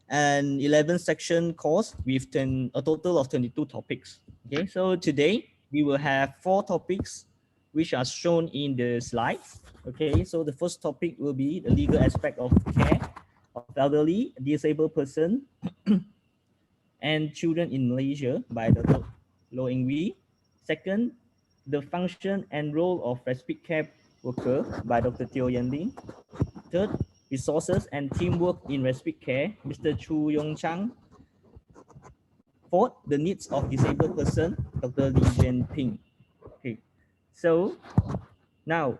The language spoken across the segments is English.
an 11 section course with a total of 22 topics. Okay, so today we will have 4 topics which are shown in the slides. Okay, so the first topic will be the legal aspect of care of elderly, disabled person, and children in Malaysia by Dr. Loh Eng Wee. Second, the function and role of respite care worker by Dr. Teo Yan Ling. Third, resources and teamwork in respite care, Mr. Chu Yong Chang. Fourth, the needs of disabled person, Dr. Lee Jian Ping. Okay, so now,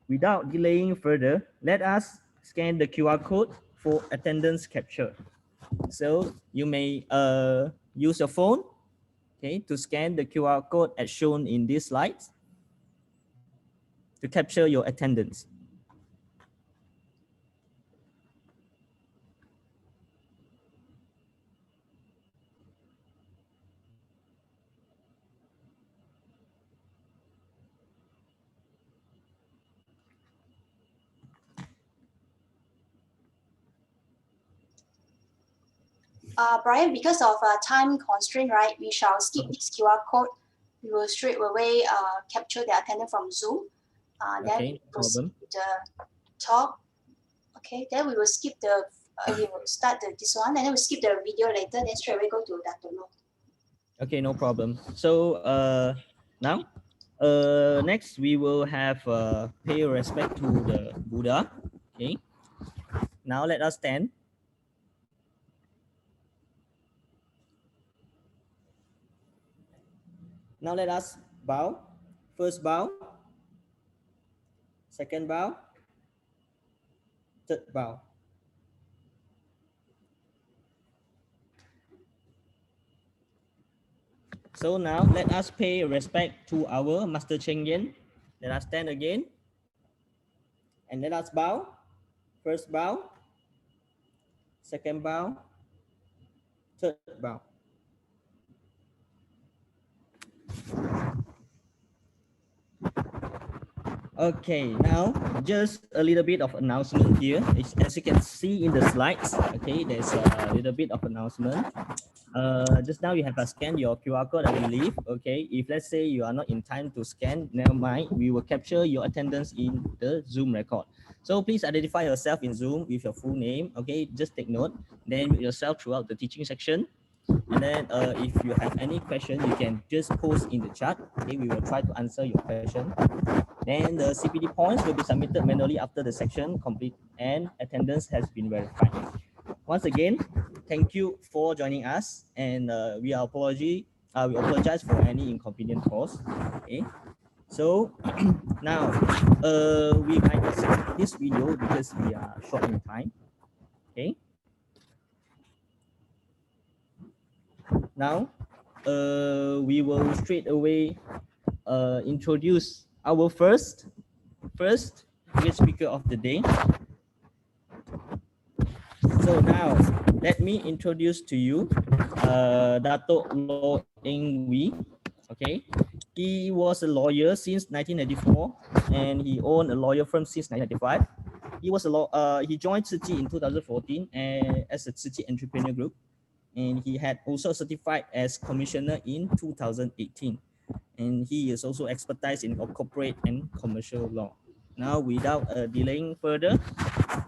without delaying further, let us scan the QR code for attendance capture. So you may use your phone, okay, to scan the QR code as shown in these slides to capture your attendance. Brian, because of time constraint, right, we shall skip this QR code. We will straight away capture the attendance from Zoom. Then Okay, no problem. the talk. Okay, then we will skip the, we will start this one, and then we skip the video later, then straight away go to Dr. Loh. Okay, no problem. So now, next we will have pay respect to the Buddha. Okay, now let us stand. Now let us bow. First bow, second bow, third bow. So now let us pay respect to our Master Cheng Yen. Let us stand again. And let us bow. First bow, second bow, third bow. Okay, now just a little bit of announcement here. As you can see in the slides, okay, there's a little bit of announcement. Just now you have scanned your QR code, I believe. Okay, if let's say you are not in time to scan, never mind. We will capture your attendance in the Zoom record. So please identify yourself in Zoom with your full name. Okay, just take note. Then mute yourself throughout the teaching section. And then if you have any question, you can just post in the chat. Okay, we will try to answer your question. Then the CPD points will be submitted manually after the section complete and attendance has been verified. Once again, thank you for joining us, and we apologize for any inconvenient cause. Okay, so now we might skip this video because we are short in time. Okay. Now, we will straight away introduce our first guest speaker of the day. So now, let me introduce to you Dato' Loh Eng Wee. Okay, he was a lawyer since 1994, and he owned a lawyer firm since 1995. He joined Tzu Chi in 2014 as a Tzu Chi Entrepreneur Group, and he had also certified as commissioner in 2018. And he is also expertise in corporate and commercial law. Now, without delaying further,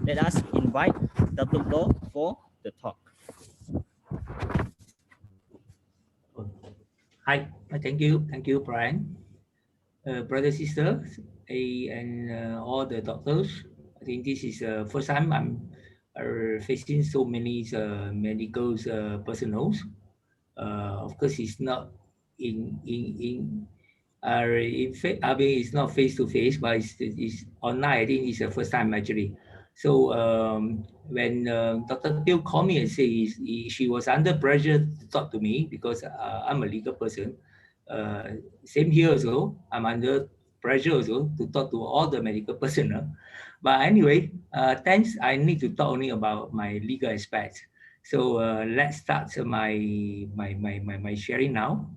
let us invite Dr. Loh for the talk. Hi, thank you, Brian. Brothers, sisters, and all the doctors. I think this is the first time I'm facing so many medical personnel. Of course, it's not I mean, it's not face to face, but it's online. I think it's the first time actually. So when Dr. Teo called me and said she was under pressure to talk to me because I'm a legal person. Same here also, I'm under pressure also to talk to all the medical personnel. But anyway, thanks. I need to talk only about my legal aspects. So let's start my sharing now.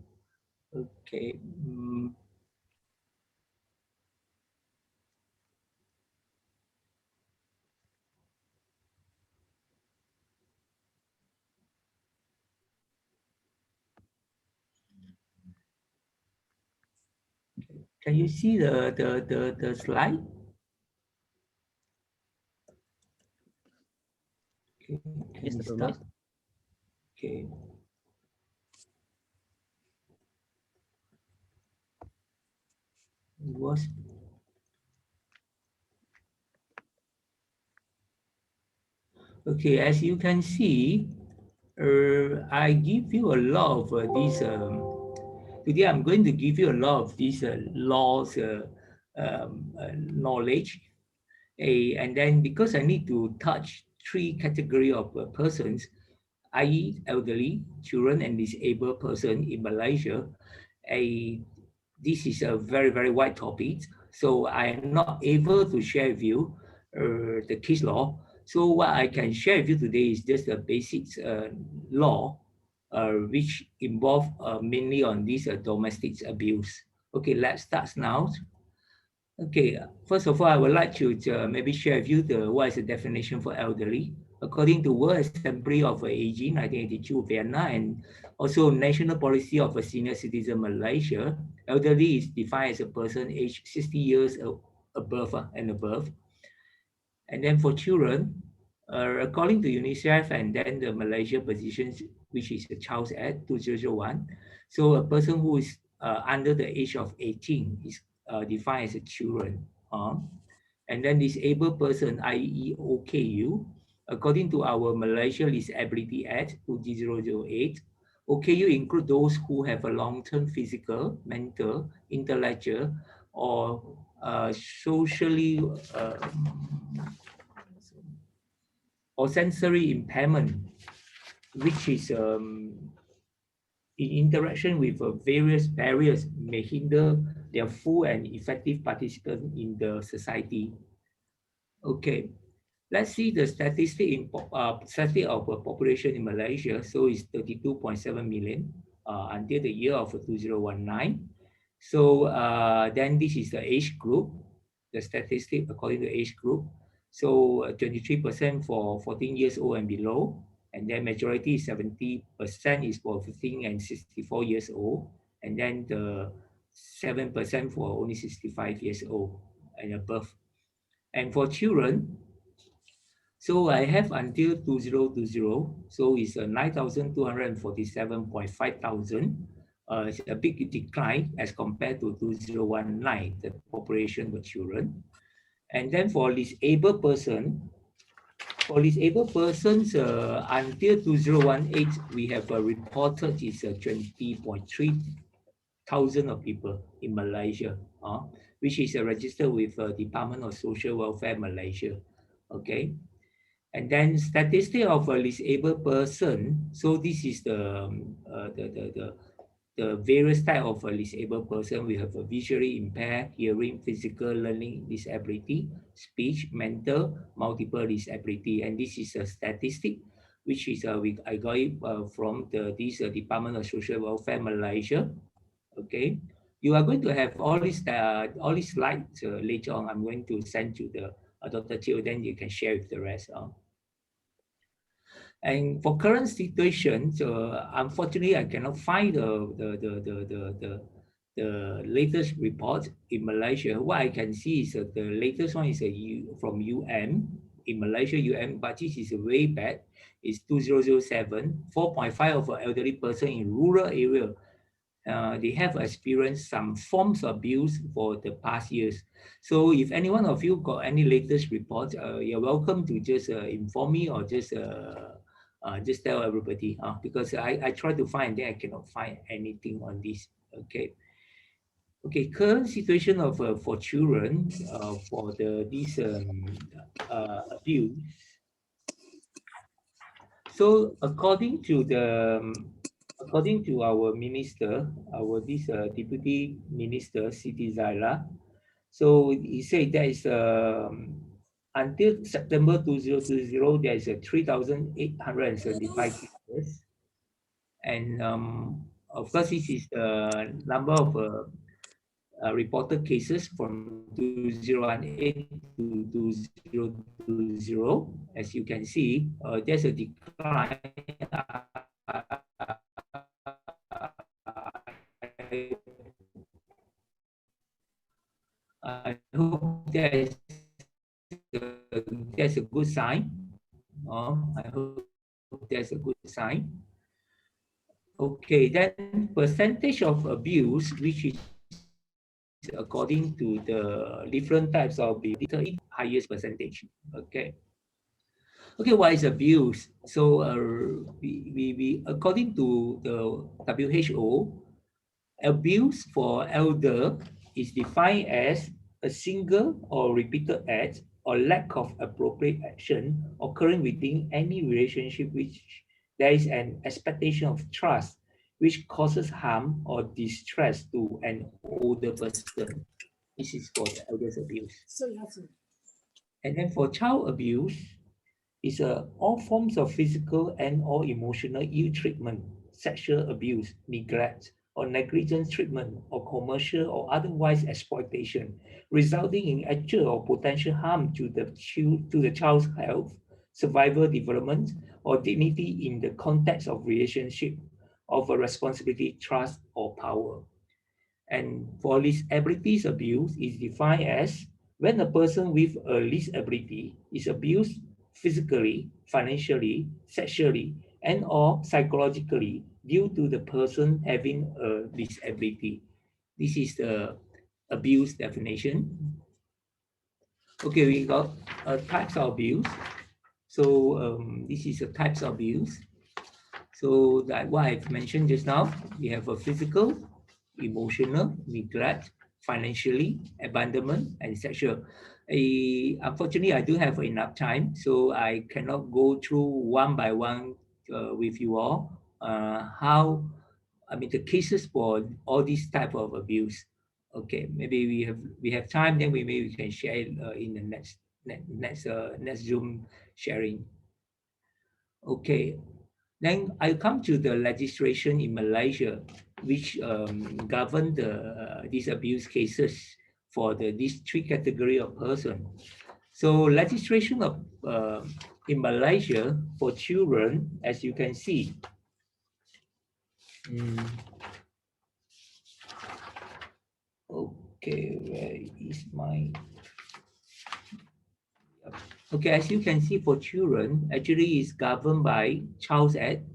Okay. Can you see the slide? Okay, can Yes, we Dr. start? Lois. Okay. It was okay. As you can see, I give you a lot of these. Today, I'm going to give you a lot of these laws knowledge. And then because I need to touch three category of persons, i.e. elderly, children, and disabled person in Malaysia, this is a very, very wide topic. So I am not able to share with you the case law. So what I can share with you today is just the basic law, which involve mainly on this domestic abuse. Okay, let's start now. Okay, first of all, I would like to maybe share with you what is the definition for elderly. According to World Assembly of Aging 1982 Vienna and also National Policy of a Senior Citizen Malaysia, elderly is defined as a person aged 60 years above and above. And then for children, according to UNICEF and then the Malaysia positions, which is the Child's Act 2001, so a person who is under the age of 18 is defined as a children. And then disabled person, i.e. OKU, according to our Malaysia Disability Act 2008, OKU include those who have a long-term physical, mental, intellectual, or socially or sensory impairment, which is in interaction with various barriers may hinder their full and effective participation in the society. Okay, let's see the statistic of population in Malaysia. So it's 32.7 million until the year of 2019. So then this is the age group, the statistic according to age group. So 23% for 14 years old and below, and then majority 70% is for 15 and 64 years old, and then the 7% for only 65 years old and above. And for children, so I have until 2020, so it's 9,247.5 thousand. It's a big decline as compared to 2019, the population of children. And then for disabled persons, until 2018, we have reported is 20.3 thousand of people in Malaysia, which is registered with Department of Social Welfare Malaysia. Okay. And then statistic of a disabled person. So this is the various type of a disabled person. We have a visually impaired, hearing, physical, learning disability, speech, mental, multiple disability. And this is a statistic which is I got it from this Department of Social Welfare Malaysia. Okay, you are going to have all these slides later on. I'm going to send to the Dr. Teo, then you can share with the rest. And for current situation, unfortunately, I cannot find the latest report in Malaysia. What I can see is that the latest one is from UM in Malaysia, but this is way back. It's 2007, 4.5 of an elderly person in rural area. They have experienced some forms of abuse for the past years. So if any one of you got any latest report, you're welcome to just inform me or just tell everybody, because I try to find, then I cannot find anything on this. Okay. Okay, current situation of for children for this abuse. So according to our minister, this deputy minister Siti Zaira, so he said there is until September 2020 there is 3,875 cases, and of course this is the number of reported cases from 2018 to 2020. As you can see, there's a decline. that's that's a good sign. I hope that's a good sign. Okay, then percentage of abuse, which is according to the different types of abuse, highest percentage. Okay. Okay, what is abuse? So we according to the WHO, abuse for elder is defined as a single or repeated act or lack of appropriate action occurring within any relationship which there is an expectation of trust which causes harm or distress to an older person. This is for the elder's abuse. And then for child abuse, is all forms of physical and or emotional ill treatment, sexual abuse, neglect, or negligent treatment, or commercial or otherwise exploitation, resulting in actual or potential harm to the child's health, survival, development, or dignity in the context of relationship of a responsibility, trust, or power. And for disabilities abuse is defined as when a person with a disability is abused physically, financially, sexually, and or psychologically due to the person having a disability. This is the abuse definition. Okay, we got types of abuse. So this is a types of abuse. So that what I've mentioned just now, we have a physical, emotional, neglect, financially, abandonment, and sexual. Unfortunately, I don't have enough time, so I cannot go through one by one with you all. The cases for all these type of abuse. Okay, maybe we have time, then we can share it in the next Zoom sharing. Okay, then I come to the legislation in Malaysia, which govern these abuse cases for these three category of person. So legislation of in Malaysia for children, as you can see. Okay, where is my? Okay, as you can see, for children, actually is governed by Child's Act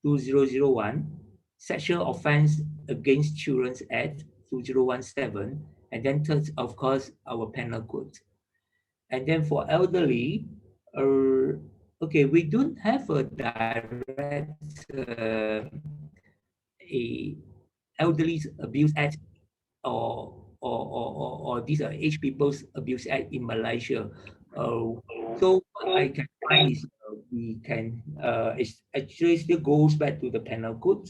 2001, Sexual Offense Against Children's Act 2017, and then third, of course, our penal code. And then for elderly, okay, we don't have a direct a elderly abuse act or these are Age People's Abuse Act in Malaysia. So what I can find is we can it actually still goes back to the penal code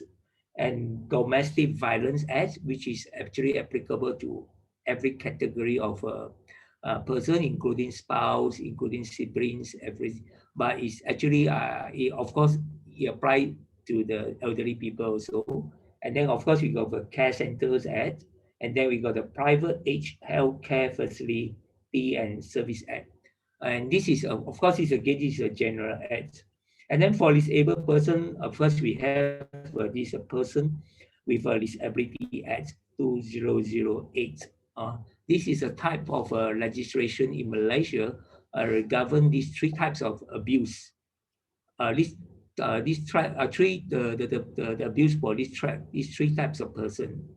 and Domestic Violence Act, which is actually applicable to every category of a person, including spouse, including siblings, everything. But it's actually, of course, it applies to the elderly people also. And then, of course, we got the Care Centers Act, and then we got the Private Age Health Care Facility and Service Act. And this is, of course, this is a general act. And then for disabled person, of course, we have this person with a Disability Act 2008. This is a type of legislation in Malaysia govern these three types of abuse. The abuse for these three types of person.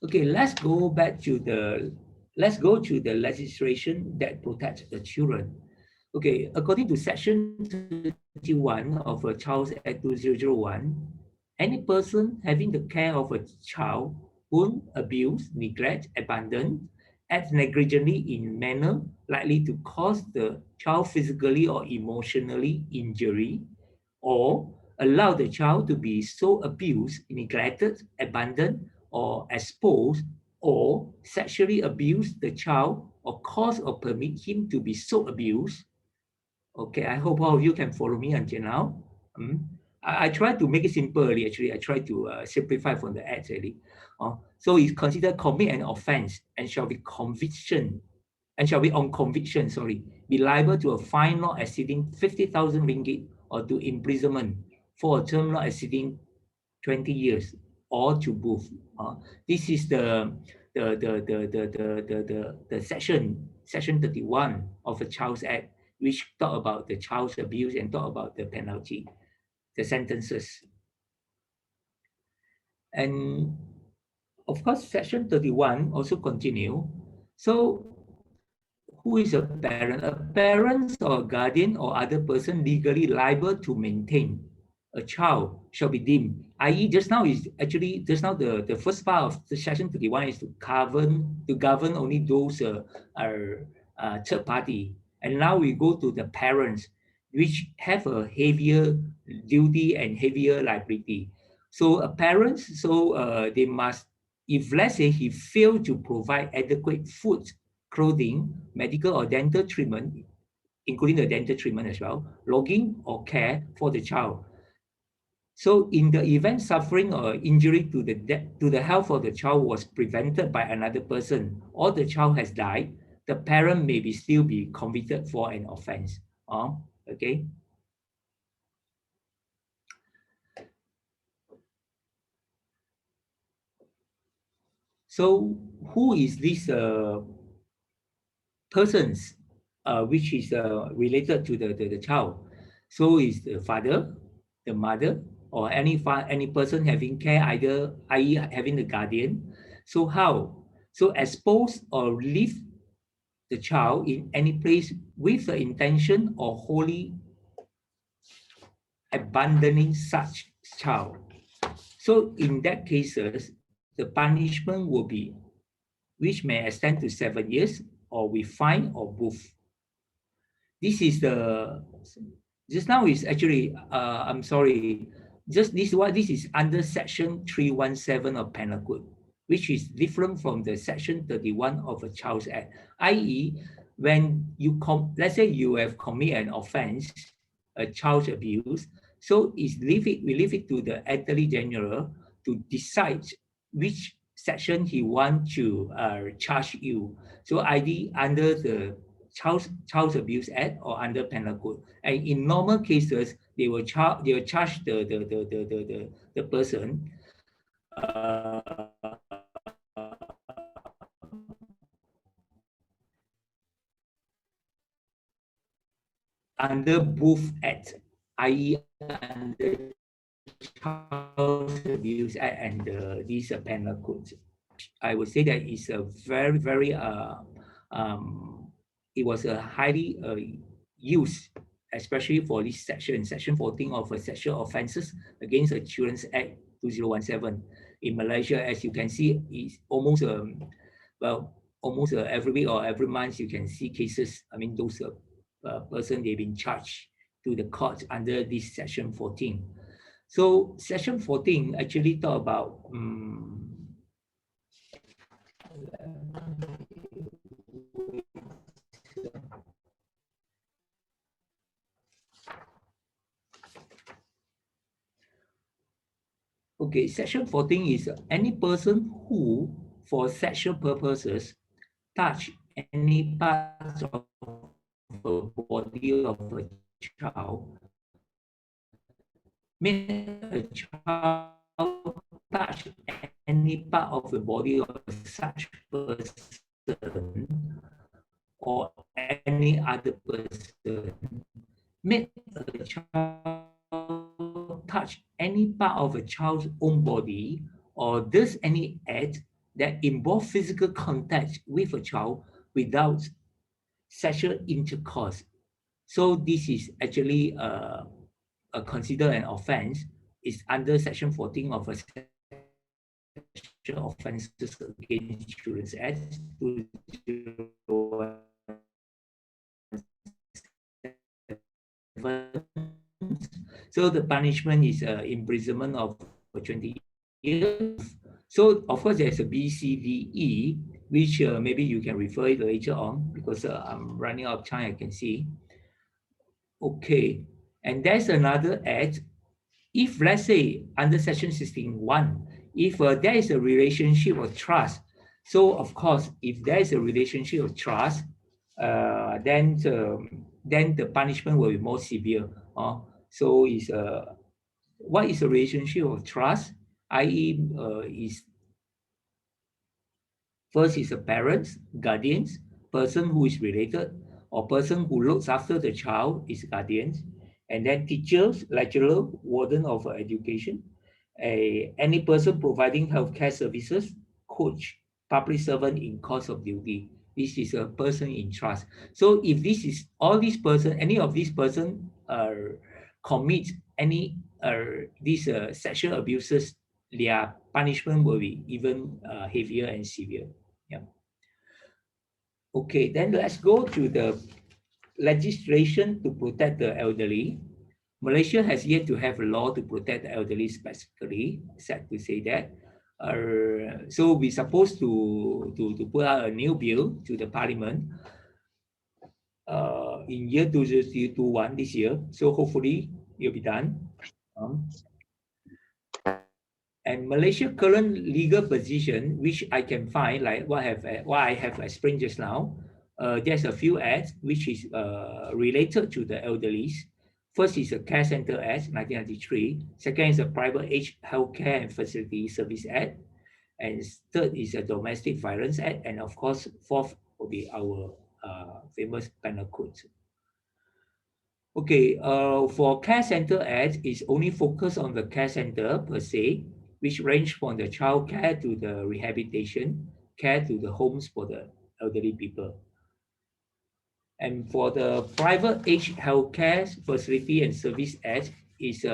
Okay, let's go to the legislation that protects the children. Okay, according to Section 31 of a Child's Act 2001, any person having the care of a child whom abuse, neglect, abandon, acts negligently in manner likely to cause the child physically or emotionally injury, or allow the child to be so abused, neglected, abandoned, or exposed, or sexually abuse the child, or cause or permit him to be so abused. Okay, I hope all of you can follow me until now. I try to make it simple, actually. I try to simplify from the act, really. So it's considered commit an offense and shall be on conviction, be liable to a fine not exceeding 50,000 ringgit or to imprisonment for a term not exceeding 20 years or to both. This is the the section 31 of the Child's Act, which talk about the child's abuse and talk about the penalty, the sentences. And of course, section 31 also continue. So who is a parent? A parent or a guardian or other person legally liable to maintain a child shall be deemed, i.e. just now the first part of the section 31 is to govern only those third party. And now we go to the parents, which have a heavier duty and heavier liability. So a parent, they must, if let's say he failed to provide adequate food, clothing, medical or dental treatment, including the dental treatment as well, lodging or care for the child. So in the event suffering or injury to the health of the child was prevented by another person, or the child has died, the parent may still be convicted for an offense. Okay. So who is this persons which is related to the child? So is the father, the mother, or any person having care, either i.e. having the guardian. So how? So expose or leave the child in any place with the intention or wholly abandoning such child. So in that cases, the punishment will be, which may extend to 7 years, or with fine or both. This is just now is actually, I'm sorry, this is under section 317 of Penal Code, which is different from the section 31 of the Child's Act, i.e. when you, let's say you have committed an offense, a child abuse, so we leave it to the Attorney General to decide which section he want to charge you. So ID under the Child Abuse Act or under Penal Code. And in normal cases, they will charge the person under both Act, i.e. under Child Abuse Act and these Penal Codes. I would say that it's a very, very it was a highly used, especially for this section 14 of sexual offences against the Children's Act 2017. In Malaysia, as you can see, it's almost almost every week or every month you can see cases. I mean, those person they've been charged to the court under this section 14. So section 14 actually talk about okay, section 14 is any person who, for sexual purposes, touch any parts of the body of a child, make a child touch any part of the body of such person or any other person, make a child touch any part of a child's own body, or does any act that involve physical contact with a child without sexual intercourse. So this is actually considered an offense. It's under section 14 of a sexual offences against Children's Act 2017. So the punishment is imprisonment of 20 years. So of course there's a BCDE, which maybe you can refer it later on because I'm running out of time, I can see. Okay, and there's another act. If let's say under section 16(1), if there is a relationship of trust, so of course if there is a relationship of trust, then the punishment will be more severe. So is what is a relationship of trust? I.e. Is First is the parents, guardians, person who is related, or person who looks after the child is guardians, and then teachers, lecturer, warden of education, any person providing healthcare services, coach, public servant in course of duty. This is a person in trust. So if this is all these person, any of these person commit any these sexual abuses, their punishment will be even heavier and severe. Yeah. Okay, then let's go to the legislation to protect the elderly. Malaysia has yet to have a law to protect the elderly specifically, sad to say that. So we're supposed to put out a new bill to the parliament in year 2021 this year. So hopefully it'll be done. And Malaysia current legal position, which I can find, like what I have explained just now, there's a few acts which is related to the elderly. First is the Care Center Act, 1993. Second is the Private Age Healthcare and Facility Service Act. And third is the Domestic Violence Act. And of course, fourth will be our famous penal code. Okay, for Care Center Act, is only focused on the care center per se, which range from the child care to the rehabilitation care to the homes for the elderly people. And for the Private Age Healthcare Facility and Service Act is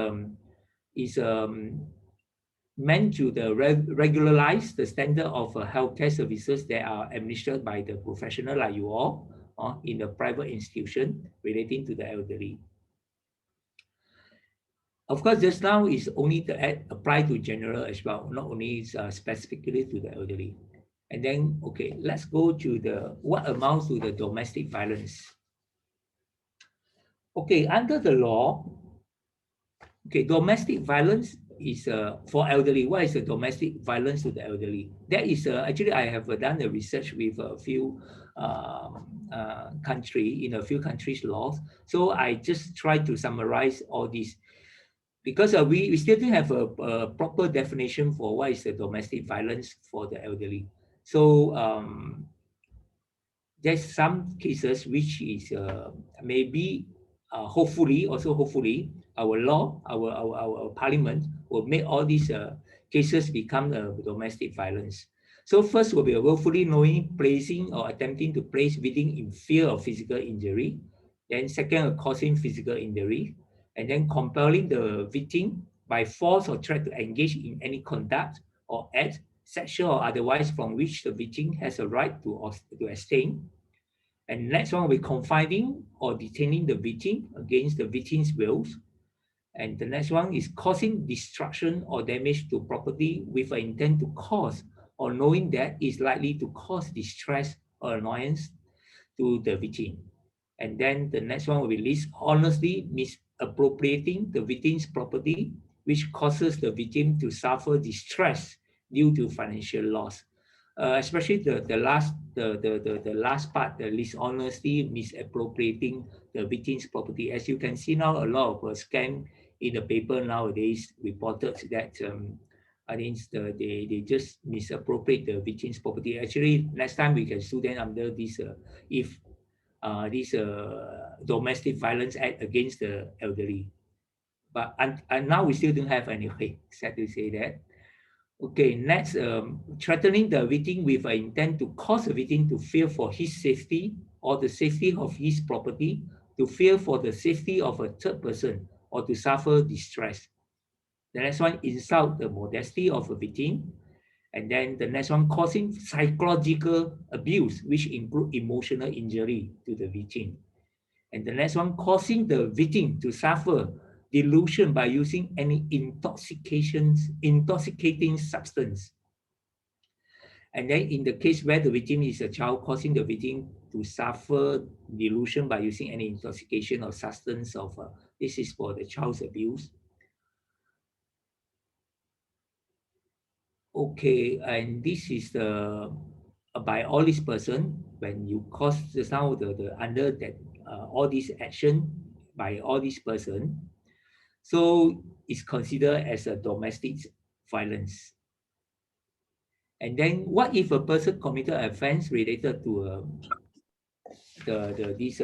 meant to regularize the standard of healthcare services that are administered by the professional like you all in the private institution relating to the elderly. Of course, just now is only the act apply to general as well, not only specifically to the elderly. And then, okay, let's go to the what amounts to the domestic violence. Okay, under the law, okay, domestic violence is for elderly. What is the domestic violence to the elderly? That is actually I have done the research with a few in a few countries' laws. So I just try to summarize all these. Because we still don't have a proper definition for what is the domestic violence for the elderly. So there's some cases which is maybe hopefully our law, our parliament will make all these cases become domestic violence. So first will be willfully knowing, placing or attempting to place victim in fear of physical injury. Then second, causing physical injury. And then compelling the victim by force or threat to engage in any conduct or act, sexual or otherwise, from which the victim has a right to abstain. And next one will be confining or detaining the victim against the victim's wills. And the next one is causing destruction or damage to property with an intent to cause or knowing that is likely to cause distress or annoyance to the victim. And then the next one will be dishonestly misappropriating the victim's property, which causes the victim to suffer distress due to financial loss. Especially the last part, the dishonesty misappropriating the victim's property. As you can see now, a lot of scam in the paper nowadays reported that I think they just misappropriate the victim's property. Actually, next time we can sue them under this domestic violence act against the elderly. But and now we still don't have any way, sad to say that. Okay, next, threatening the victim with an intent to cause the victim to fear for his safety or the safety of his property, to fear for the safety of a third person, or to suffer distress. The next one, insult the modesty of a victim. And then the next one, causing psychological abuse, which include emotional injury to the victim. And the next one, causing the victim to suffer delusion by using any intoxicating substance. And then in the case where the victim is a child, causing the victim to suffer delusion by using any intoxication or substance of, this is for the child's abuse. Okay, and this is the by all this person, when you cause just now the under that all this action by all this person, so it's considered as a domestic violence. And then what if a person committed an offense related to this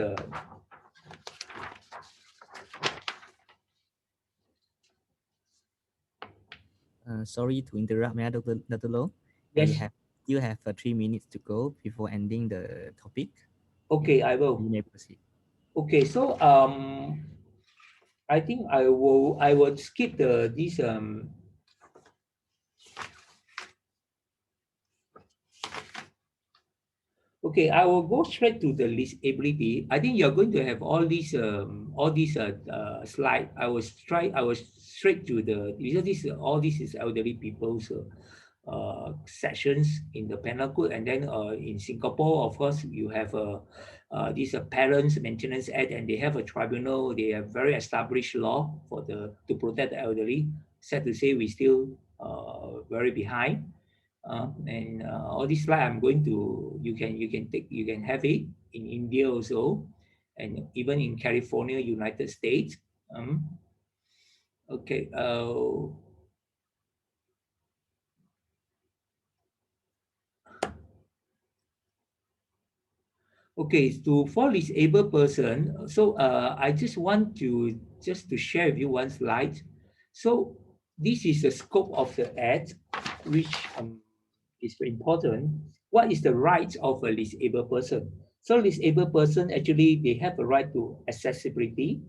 Sorry to interrupt, Dr. Low. We yes, still have 3 minutes to go before ending the topic. okay, I will. You may proceed. Okay, so I think I would skip this okay, I will go straight to the disability. I think you're going to have all these slide. I was straight to the, because all this is elderly people's sections in the penal code, and then in Singapore, of course, you have this Parents Maintenance Act, and they have a tribunal. They have very established law for to protect the elderly. Sad to say, we still very behind. And all this slide I'm going to, you can have it in India also, and even in California, United States. Okay. Okay, for disabled person, so I just to share with you one slide. So this is the scope of the act, which is very important. What is the right of a disabled person? So disabled person, actually they have a right to accessibility,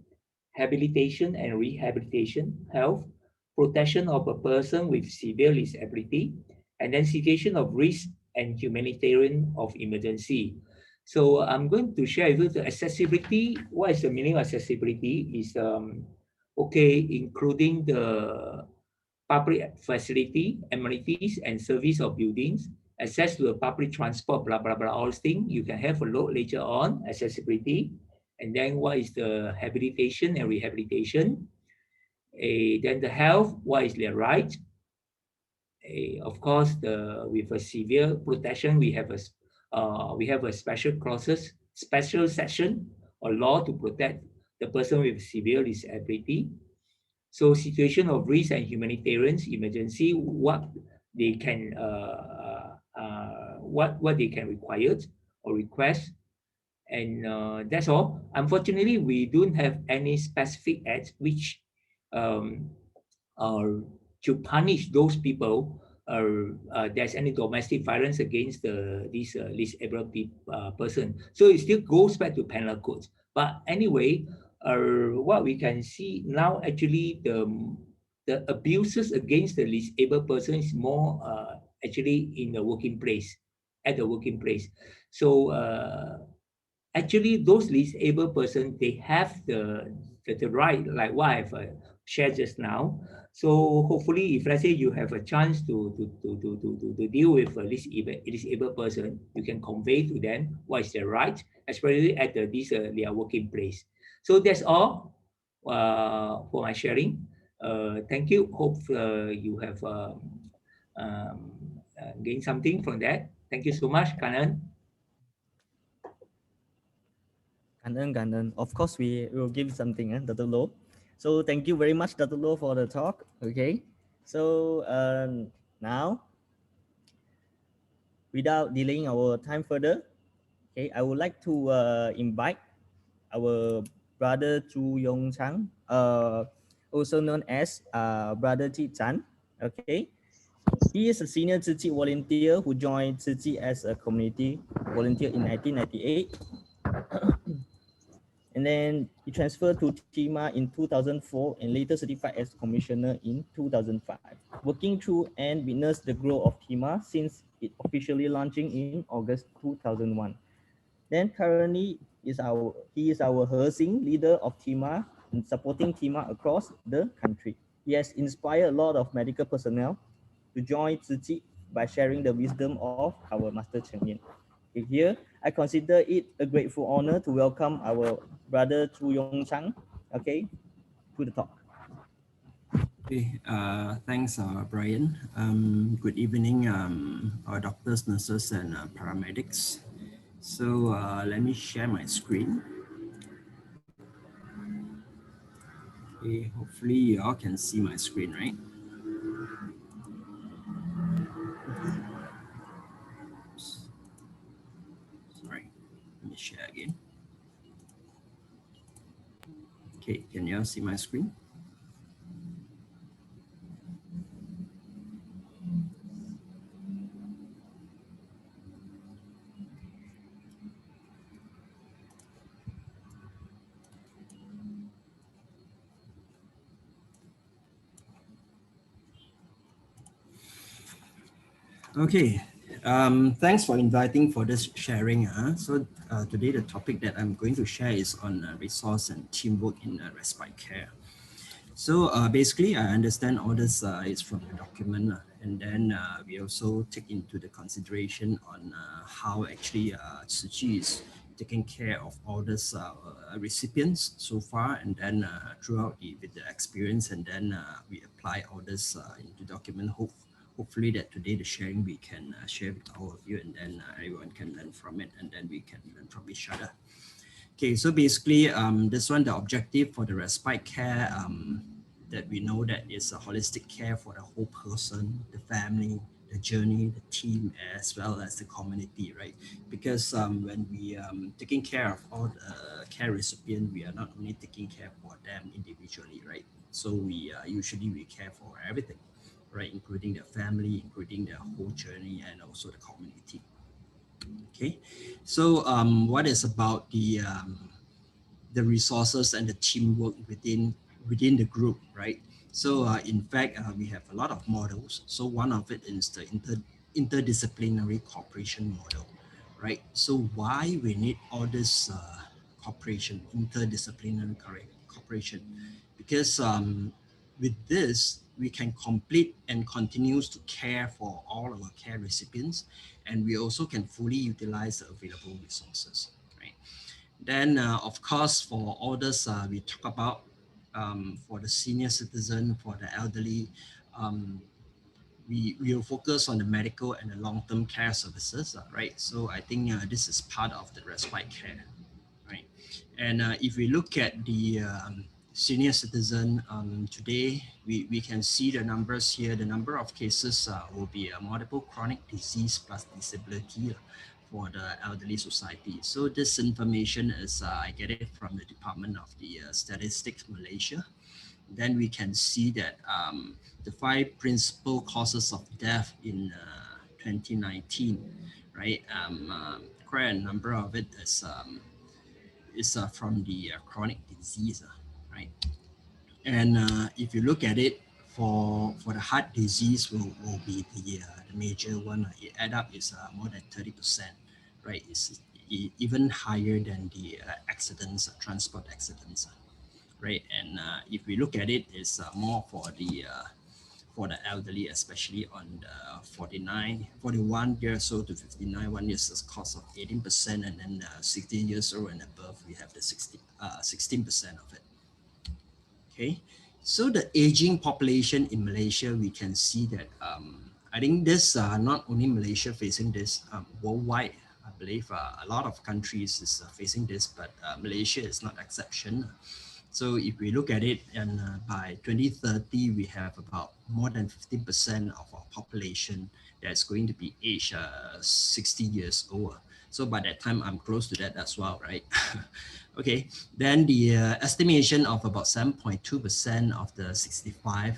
habilitation and rehabilitation, health, protection of a person with severe disability, and then situation of risk and humanitarian of emergency. So I'm going to share with you the accessibility. What is the meaning of accessibility? Is okay, including the public facility, amenities, and service of buildings, access to the public transport, blah, blah, blah, all these things. You can have a look later on, accessibility. And then what is the habilitation and rehabilitation? Then the health, what is their right? Of course, with a severe protection, we have a special clauses, special section or law to protect the person with severe disability. So situation of risk and humanitarian emergency, what they can what they can require or request, and that's all. Unfortunately, we don't have any specific acts which um, uh, to punish those people there's any domestic violence against this disabled person. So it still goes back to penal codes. But anyway, what we can see now, actually the abuses against the disabled person is more actually in the working place, at the working place. So actually those disabled person, they have the right, like what I've shared just now. So hopefully, if let's say you have a chance to deal with a disabled person, you can convey to them what is their right, especially at their working place. So that's all for my sharing. Thank you. Hope you have gained something from that. Thank you so much, Kanan. Ganun. Of course, we will give something, Dr. Low. So thank you very much, Dr. Low, for the talk. Okay. So now, without delaying our time further, okay, I would like to invite our brother Chu Yong Chang, also known as brother Chi Chan. Okay. He is a senior Tzu Chi volunteer who joined Tzu Chi as a community volunteer in 1998. And then he transferred to TIMA in 2004 and later certified as commissioner in 2005, working through and witnessed the growth of TIMA since it officially launching in August 2001. Then currently he is our Hersing leader of TIMA and supporting TIMA across the country. He has inspired a lot of medical personnel to join Tzu Chi by sharing the wisdom of our Master Cheng Yen. Okay, here, I consider it a grateful honor to welcome our brother Chu Yong Chang, okay, to the talk. Okay, thanks, Brian. Good evening, our doctors, nurses, and paramedics. So let me share my screen. Okay, hopefully you all can see my screen, right? you all see my screen? Okay, thanks for inviting for this sharing. Today the topic that I'm going to share is on resource and teamwork in respite care. So basically, I understand all this is from the document, and then we also take into the consideration on how actually Tzu Chi is taking care of all these recipients so far, and then throughout with the experience, and then we apply all this into document. Hopefully that today the sharing we can share with all of you, and then everyone can learn from it, and then we can learn from each other. Okay, so basically, this one, the objective for the respite care that we know that is a holistic care for the whole person, the family, the journey, the team, as well as the community, right? Because when we taking care of all the care recipient, we are not only taking care for them individually, right? So we usually we care for everything, right? Including their family, including their whole journey, and also the community. Okay, so what is about the resources and the teamwork within the group, right? So in fact, we have a lot of models. So one of it is the interdisciplinary cooperation model, right? So why we need all this cooperation, interdisciplinary cooperation? Because with this, we can complete and continues to care for all our care recipients, and we also can fully utilize the available resources, right? Then, of course, for all this, we talk about for the senior citizen, for the elderly, we will focus on the medical and the long-term care services, right? So I think this is part of the respite care, right? And if we look at the senior citizen today, we can see the numbers here. The number of cases will be multiple chronic disease plus disability for the elderly society. So this information is, I get it from the Department of the Statistics Malaysia. Then we can see that the 5 principal causes of death in 2019, right? Quite a number of it is from the chronic disease, right? And if you look at it, for the heart disease will be the major one. It add up is more than 30%, right? It's even higher than the accidents, transport accidents, right? And if we look at it, it's more for the elderly, especially on the 41 years old to 59, 1 years is cost of 18%, and then 60 years old and above, we have the 16% of it. Okay, so the aging population in Malaysia, we can see that I think this not only Malaysia facing this, worldwide, I believe a lot of countries is facing this, but Malaysia is not exception. So if we look at it, and by 2030, we have about more than 15% of our population that's going to be aged 60 years old. So by that time, I'm close to that as well, right? Okay, then the estimation of about 7.2% of the 65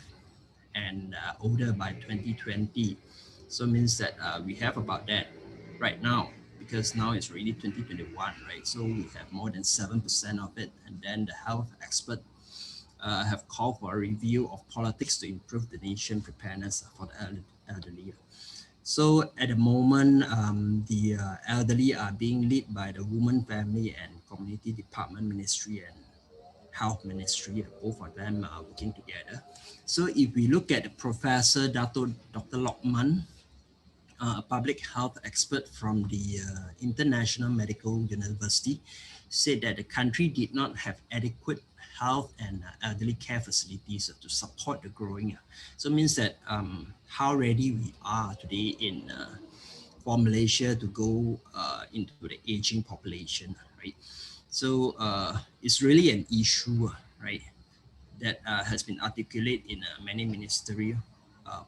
and older by 2020. So means that we have about that right now, because now it's really 2021, right? So we have more than 7% of it. And then the health expert have called for a review of politics to improve the nation preparedness for the elderly. So at the moment, the elderly are being led by the Women, Family and Community Department Ministry and Health Ministry. Both of them are working together. So if we look at Professor Dr. Lokman, a public health expert from the International Medical University, said that the country did not have adequate health and elderly care facilities to support the growing. So it means that how ready we are today in for Malaysia to go into the aging population, right? So it's really an issue, right, that has been articulated in many ministerial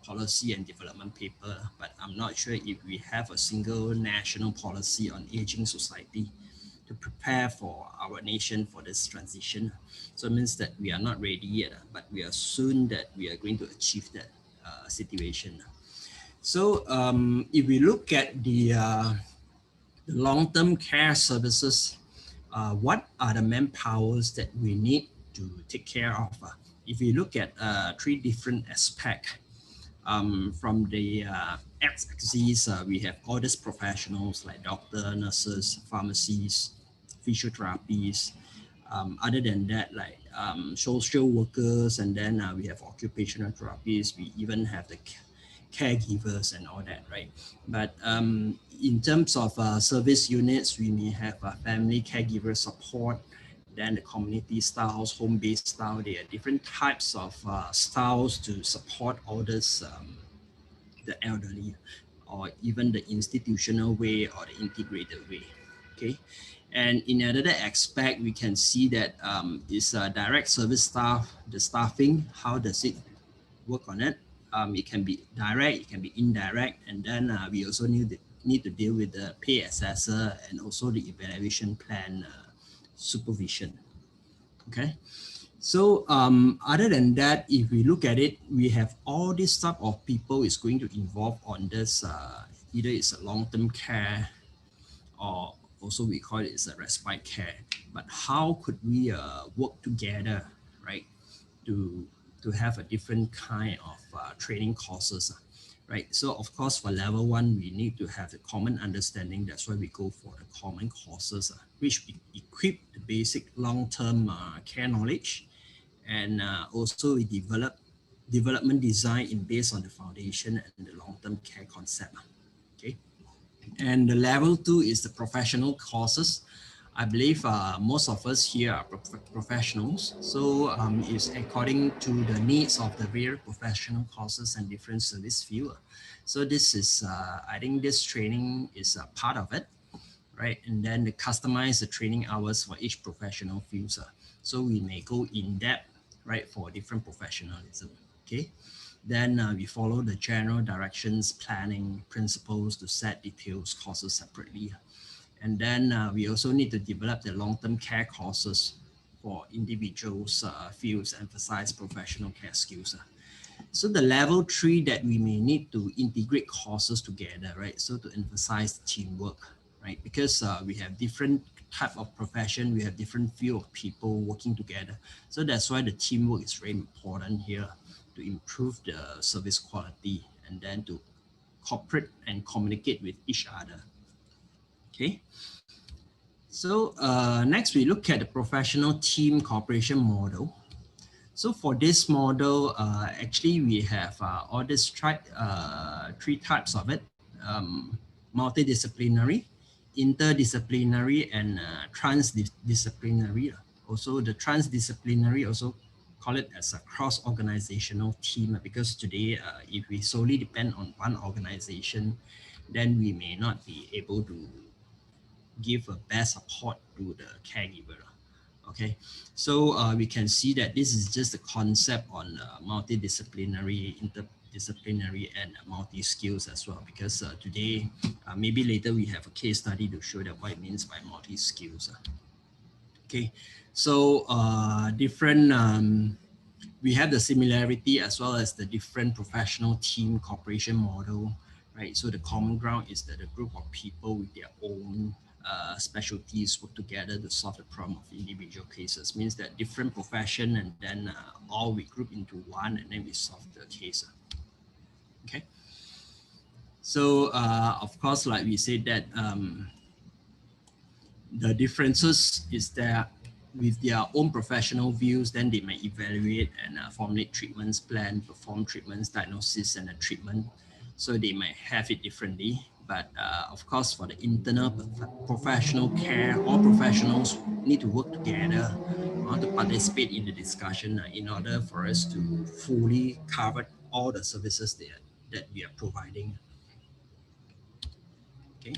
policy and development paper, but I'm not sure if we have a single national policy on aging society, to prepare for our nation for this transition. So it means that we are not ready yet, but we are soon that we are going to achieve that situation. So if we look at the long-term care services, what are the manpowers that we need to take care of? If you look at three different aspects, from the x-axis, we have all these professionals like doctor, nurses, pharmacies, physiotherapists. Other than that, like social workers, and then we have occupational therapists. We even have the caregivers and all that, right? But in terms of service units, we may have family caregiver support, then the community styles, home-based style. There are different types of styles to support all this, the elderly, or even the institutional way or the integrated way. Okay, and in another aspect, we can see that is direct service staff, the staffing. How does it work on it? It can be direct, it can be indirect, and then we also need to deal with the pay assessor and also the evaluation plan supervision. Okay, so other than that, if we look at it, we have all this type of people is going to involve on this, either it's a long-term care or also we call it a respite care. But how could we work together, right, to have a different kind of training courses, right? So of course, for level 1, we need to have the common understanding. That's why we go for the common courses, which equip the basic long-term care knowledge, and also we development design in based on the foundation and the long-term care concept. Okay, and the level 2 is the professional courses. I believe most of us here are professionals, so it's according to the needs of the various professional courses and different service field. So this is, I think this training is a part of it, right? And then they customize the training hours for each professional field. So we may go in depth, right, for different professionalism. Okay, then we follow the general directions, planning principles to set details courses separately. And then we also need to develop the long-term care courses for individuals fields, emphasize professional care skills. So the level 3 that we may need to integrate courses together, right? So to emphasize teamwork, right? Because we have different type of profession, we have different field of people working together. So that's why the teamwork is very important here to improve the service quality and then to cooperate and communicate with each other. Okay. So next we look at the professional team cooperation model. So for this model, actually we have all these three types of it, multidisciplinary, interdisciplinary, and transdisciplinary. Also the transdisciplinary also call it as a cross-organizational team, because today if we solely depend on one organization, then we may not be able to give a best support to the caregiver. Okay, so we can see that this is just a concept on multidisciplinary, interdisciplinary, and multi-skills as well, because today, maybe later we have a case study to show that what it means by multi-skills. Okay, so different, we have the similarity as well as the different professional team cooperation model, right? So the common ground is that a group of people with their own specialties work together to solve the problem of individual cases. Means that different profession, and then all we group into one, and then we solve the case. Okay. So of course, like we said that the differences is that with their own professional views, then they may evaluate and formulate treatments, plan, perform treatments, diagnosis, and a treatment. So they might have it differently. But of course, for the internal professional care, all professionals need to work together to participate in the discussion in order for us to fully cover all the services that we are providing. Okay.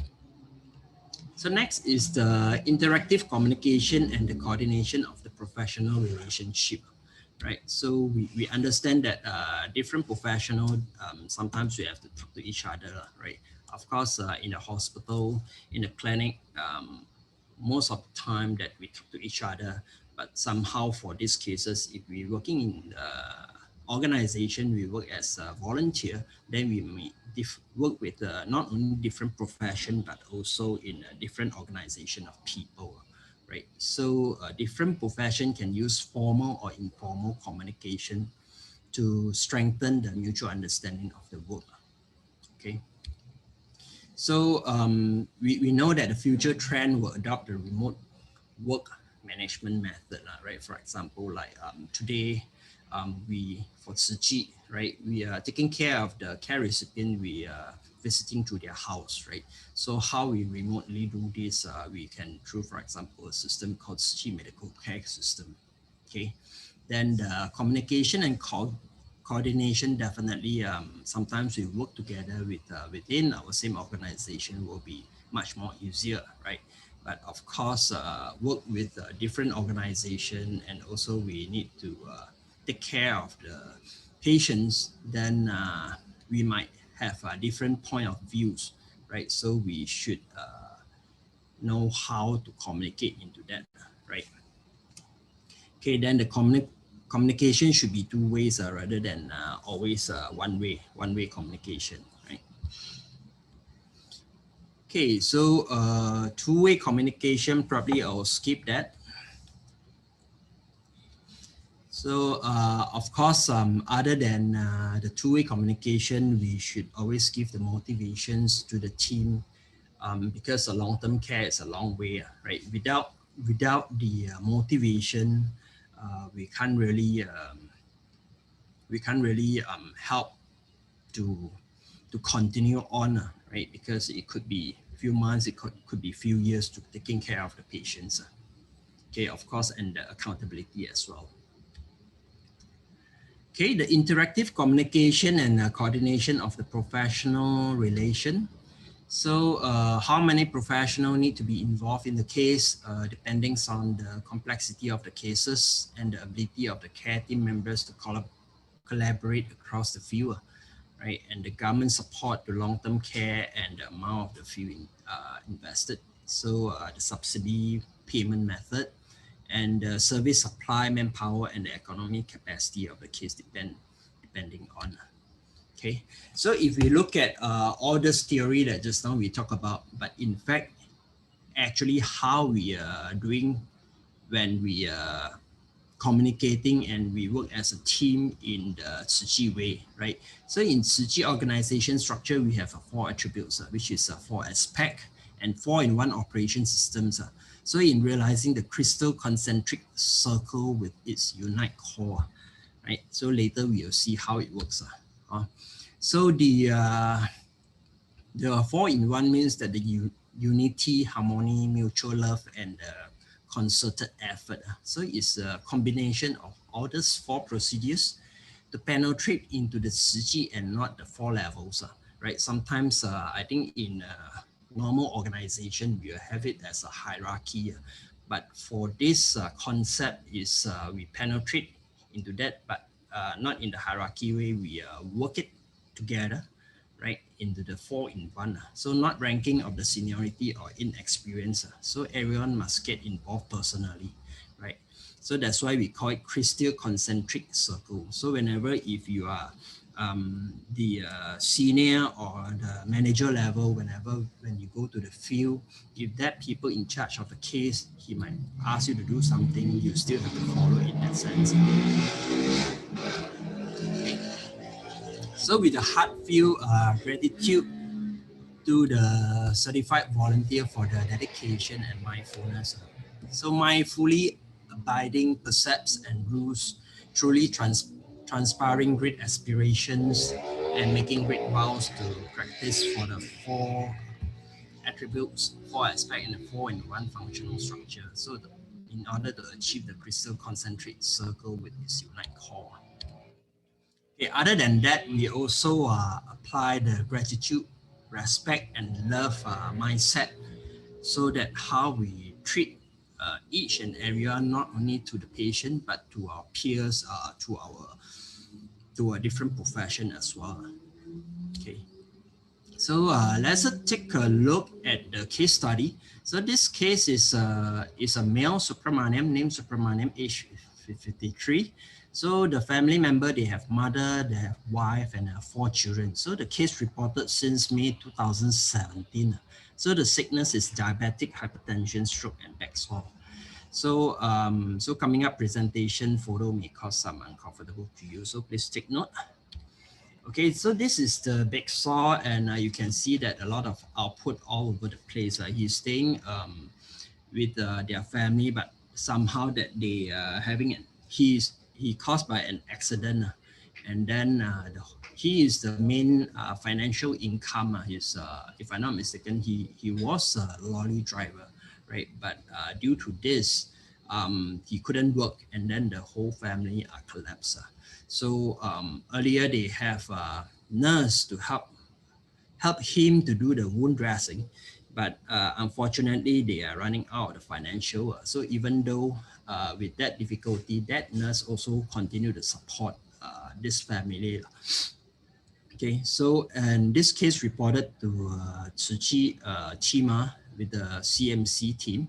So next is the interactive communication and the coordination of the professional relationship, right? So we understand that different professionals, sometimes we have to talk to each other, right? Of course, in a hospital, in a clinic, most of the time that we talk to each other, but somehow for these cases, if we're working in organization, we work as a volunteer, then we may work with not only different profession, but also in a different organization of people, right? So different profession can use formal or informal communication to strengthen the mutual understanding of the work, okay? So we know that the future trend will adopt the remote work management method, right? For example, like today, we for Tzu Chi, right? We are taking care of the care recipient. We are visiting to their house, right? So how we remotely do this, we can through, for example, a system called Tzu Chi Medical Care System. Okay, then the communication and coordination definitely. Sometimes we work together with within our same organization will be much more easier, right? But of course, work with different organization, and also we need to take care of the patients. Then we might have a different point of views, right? So we should know how to communicate into that, right? Okay, then the communication should be two ways rather than always one way communication, right? Okay, so two-way communication, probably I'll skip that. So of course, other than the two-way communication, we should always give the motivations to the team, because a long-term care is a long way, right? Without the motivation, we can't really help to continue on, right? Because it could be a few months, it could be a few years to taking care of the patients. Okay, of course, and the accountability as well. Okay, the interactive communication and coordination of the professional relation. So how many professionals need to be involved in the case, depending on the complexity of the cases and the ability of the care team members to collaborate across the field, right? And the government support to long-term care and the amount of the fee invested. So the subsidy payment method and the service supply, manpower, and the economic capacity of the case depending on. Okay, so if we look at all this theory that just now we talk about, but in fact, actually how we are doing when we are communicating and we work as a team in the Tzu Chi way, right? So in Tzu Chi organization structure, we have 4 attributes, which is 4 aspect and 4-in-1 operation systems. So in realizing the crystal concentric circle with its unite core, right? So later we will see how it works. So the 4-in-1 means that the unity, harmony, mutual love, and concerted effort. So it's a combination of all these 4 procedures to penetrate into the Tzu Chi and not the 4 levels, right? Sometimes I think in normal organization, we have it as a hierarchy, but for this concept is we penetrate into that, but not in the hierarchy way, we work it together, right, into the 4-in-1. So not ranking of the seniority or inexperience. So everyone must get involved personally, right? So that's why we call it crystal concentric circle. So whenever if you are the senior or the manager level, when you go to the field, if that people in charge of the case, he might ask you to do something, you still have to follow in that sense. So with a heartfelt gratitude to the certified volunteer for their dedication and mindfulness. So mindfully abiding precepts and rules, truly transpiring great aspirations and making great vows to practice for the 4 attributes, 4 aspects, and the 4-in-1 functional structure. So in order to achieve the crystal concentric circle with its unite core. Okay, other than that, we also apply the gratitude, respect, and love mindset, so that how we treat each and everyone, not only to the patient, but to our peers, to a different profession as well. Okay. So let's take a look at the case study. So this case is a male Subramaniam, named Subramaniam, age 53. So the family member, they have mother, they have wife, and 4 children. So the case reported since May 2017. So the sickness is diabetic, hypertension, stroke, and back sore. So, so coming up presentation photo may cause some uncomfortable to you. So please take note. Okay, so this is the big saw, and you can see that a lot of output all over the place. He's staying with their family, but somehow that they having it, he caused by an accident, and then he is the main financial income. He's, if I'm not mistaken, he was a lorry driver, right? But due to this, he couldn't work, and then the whole family collapsed. So earlier they have a nurse to help him to do the wound dressing, but unfortunately they are running out of financial. So even though with that difficulty, that nurse also continued to support this family. Okay, so and this case reported to Tsuchi Chima with the CMC team.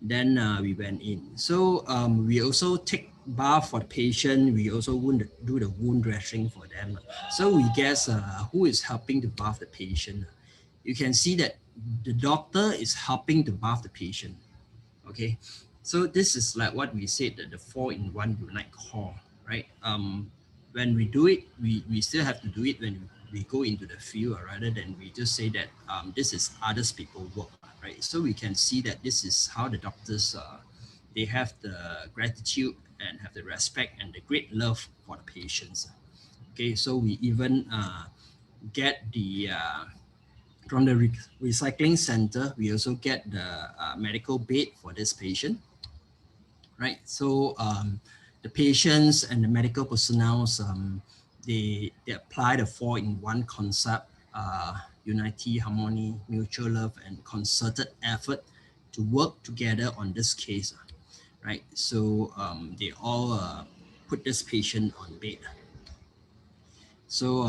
Then we went in. So we also take bath for the patient. We also do the wound dressing for them. So we guess who is helping to bath the patient. You can see that the doctor is helping to bath the patient. Okay, so this is like what we said, that the 4-in-1 unite core, right? When we do it, we still have to do it when we go into the field, rather than we just say that this is others people's work, right? So we can see that this is how the doctors, they have the gratitude and have the respect and the great love for the patients. Okay, so we even get the, from the recycling center, we also get the medical bed for this patient, right? So the patients and the medical personnel, they apply the 4-in-1 concept, unity, harmony, mutual love, and concerted effort to work together on this case, right? So they all put this patient on bed. So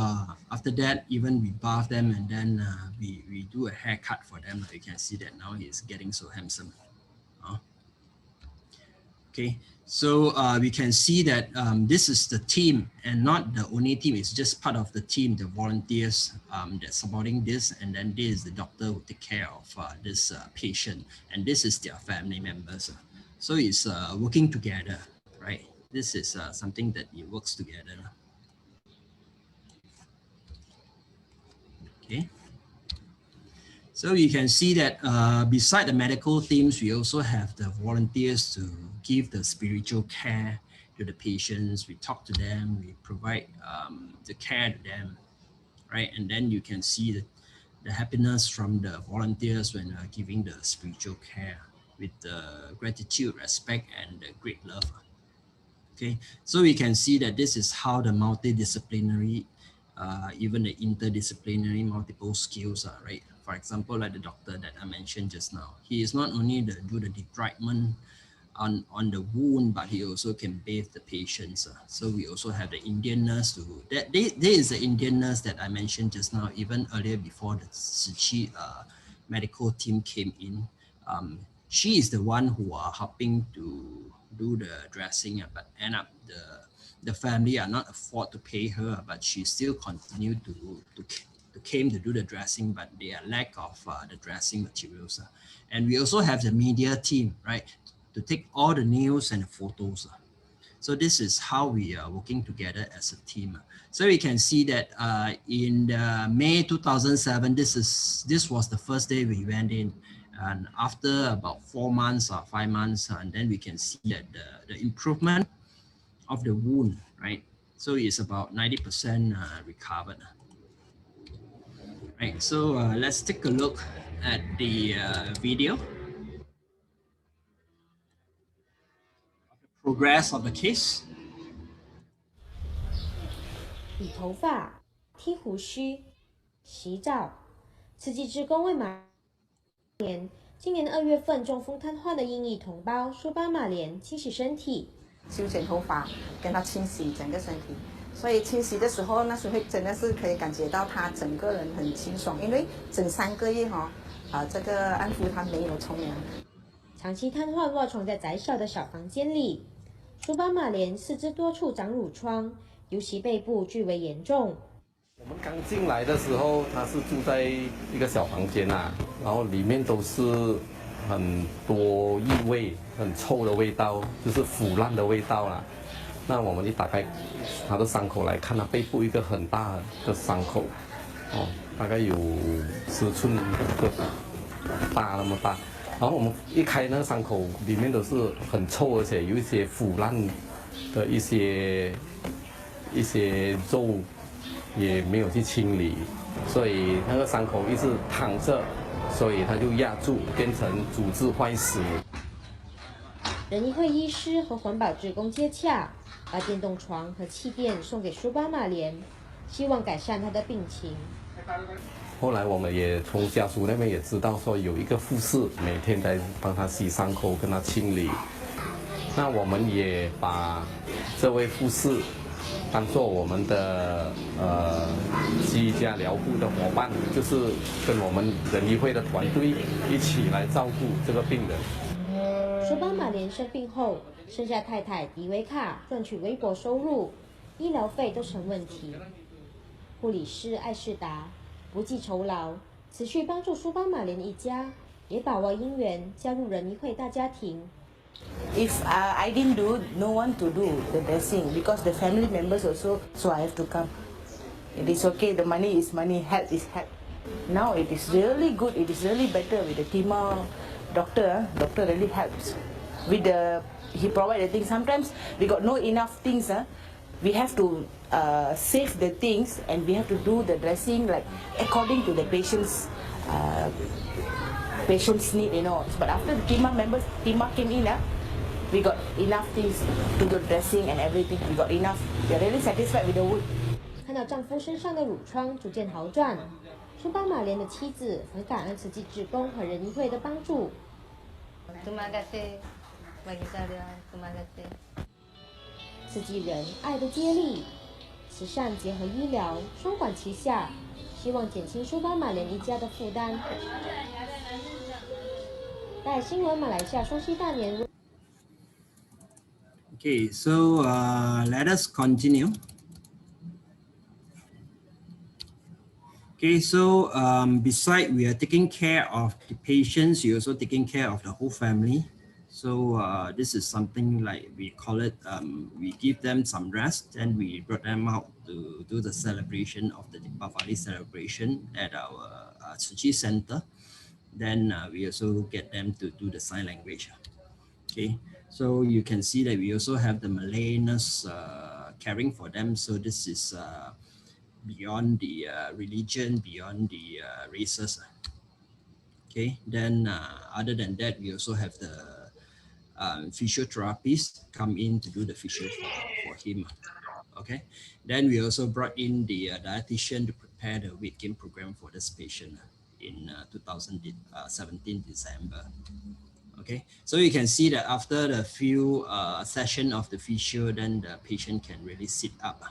after that, even we bath them, and then we do a haircut for them. You can see that now he's getting so handsome. Okay, so we can see that this is the team, and not the only team. It's just part of the team, the volunteers that's supporting this, and then this is the doctor who take care of this patient, and this is their family members. So it's working together, right? This is something that it works together. Okay. So you can see that beside the medical teams, we also have the volunteers to give the spiritual care to the patients. We talk to them, we provide the care to them, right? And then you can see the happiness from the volunteers when giving the spiritual care with the gratitude, respect, and the great love. Okay, so we can see that this is how the multidisciplinary, even the interdisciplinary multiple skills are, right? For example, like the doctor that I mentioned just now, he is not only do the debridement on the wound, but he also can bathe the patients. So we also have the Indian nurse to that. There is the Indian nurse that I mentioned just now, even earlier before the Tsuchi medical team came in. She is the one who are helping to do the dressing, but end up the family are not afford to pay her, but she still continue to came to do the dressing, but they are lack of the dressing materials. And we also have the media team, right, to take all the news and the photos. So this is how we are working together as a team. So we can see that in May 2007, this was the first day we went in, and after about 4 months or 5 months, and then we can see that the improvement of the wound, right? So it's about 90% recovered. Right, so let's take a look at the video. Progress of the case. 理头发、剃胡须、洗澡。慈济志工为今年2月份中风瘫痪的印裔同胞梳帮马莲清洗身体、修剪头发，跟他清洗整个身体。所以清洗的时候，那时候真的是可以感觉到他整个人很清爽，因为整3个月这个安福他没有冲凉。长期瘫痪卧床在窄小的小房间里，舒巴马莲四肢多处长褥疮，尤其背部最为严重。我们刚进来的时候，他是住在一个小房间啊，然后里面都是很多异味、很臭的味道，就是腐烂的味道啦。那我们一打开他的伤口来看，他背部一个很大的伤口，大概有10寸大那么大。然后我们一开那个伤口，里面都是很臭，而且有一些腐烂的一些肉也没有去清理，所以那个伤口一直躺着，所以它就压住，变成组织坏死。人医会医师和环保职工接洽，把电动床和气垫送给舒巴马莲，希望改善他的病情。后来我们也从家属那边也知道说有一个护士每天在帮他洗伤口，跟他清理。那我们也把这位护士当做我们的居家疗护的伙伴，就是跟我们人医会的团队一起来照顾这个病人。舒巴马莲生病后，剩下太太迪维卡赚取微薄收入，医疗费都成问题。护理师艾士达不计酬劳，持续帮助舒巴马莲一家，也把握因缘加入人医会大家庭。If I didn't do, no one to do the dressing because the family members also, so I have to come. It is okay, the money is money, help is help. Now it is really good, it is really better with the Tima doctor. Doctor really helps. With he provide the things. Sometimes we got no enough things. We have to save the things and we have to do the dressing like according to the patient's need, But after the Tima came in, we got enough things to do dressing and everything. We got enough. We are really satisfied with the wood. 看到丈夫身上的褥疮逐渐好转，舒巴马莲的妻子很感恩慈济志工和人医会的帮助。Terima kasih bagi kalian. Terima kasih. 慈济人爱的接力，慈善结合医疗，双管齐下，希望减轻舒巴马莲一家的负担。在新闻马来西亚双溪大年。Okay, so let us continue. Okay, so beside we are taking care of the patients, you're also taking care of the whole family. So this is something like we call it, we give them some rest and we brought them out to do the celebration of the Deepavali celebration at our Tzu Chi Center. Then we also get them to do the sign language. Okay, so you can see that we also have the Malay nurse caring for them. So this is beyond the religion, beyond the races. Okay, then other than that, we also have the physiotherapists come in to do the physio for him. Okay, then we also brought in the dietitian to prepare the weight gain program for this patient in 2017 December. Okay, so you can see that after the few session of the physio, then the patient can really sit up.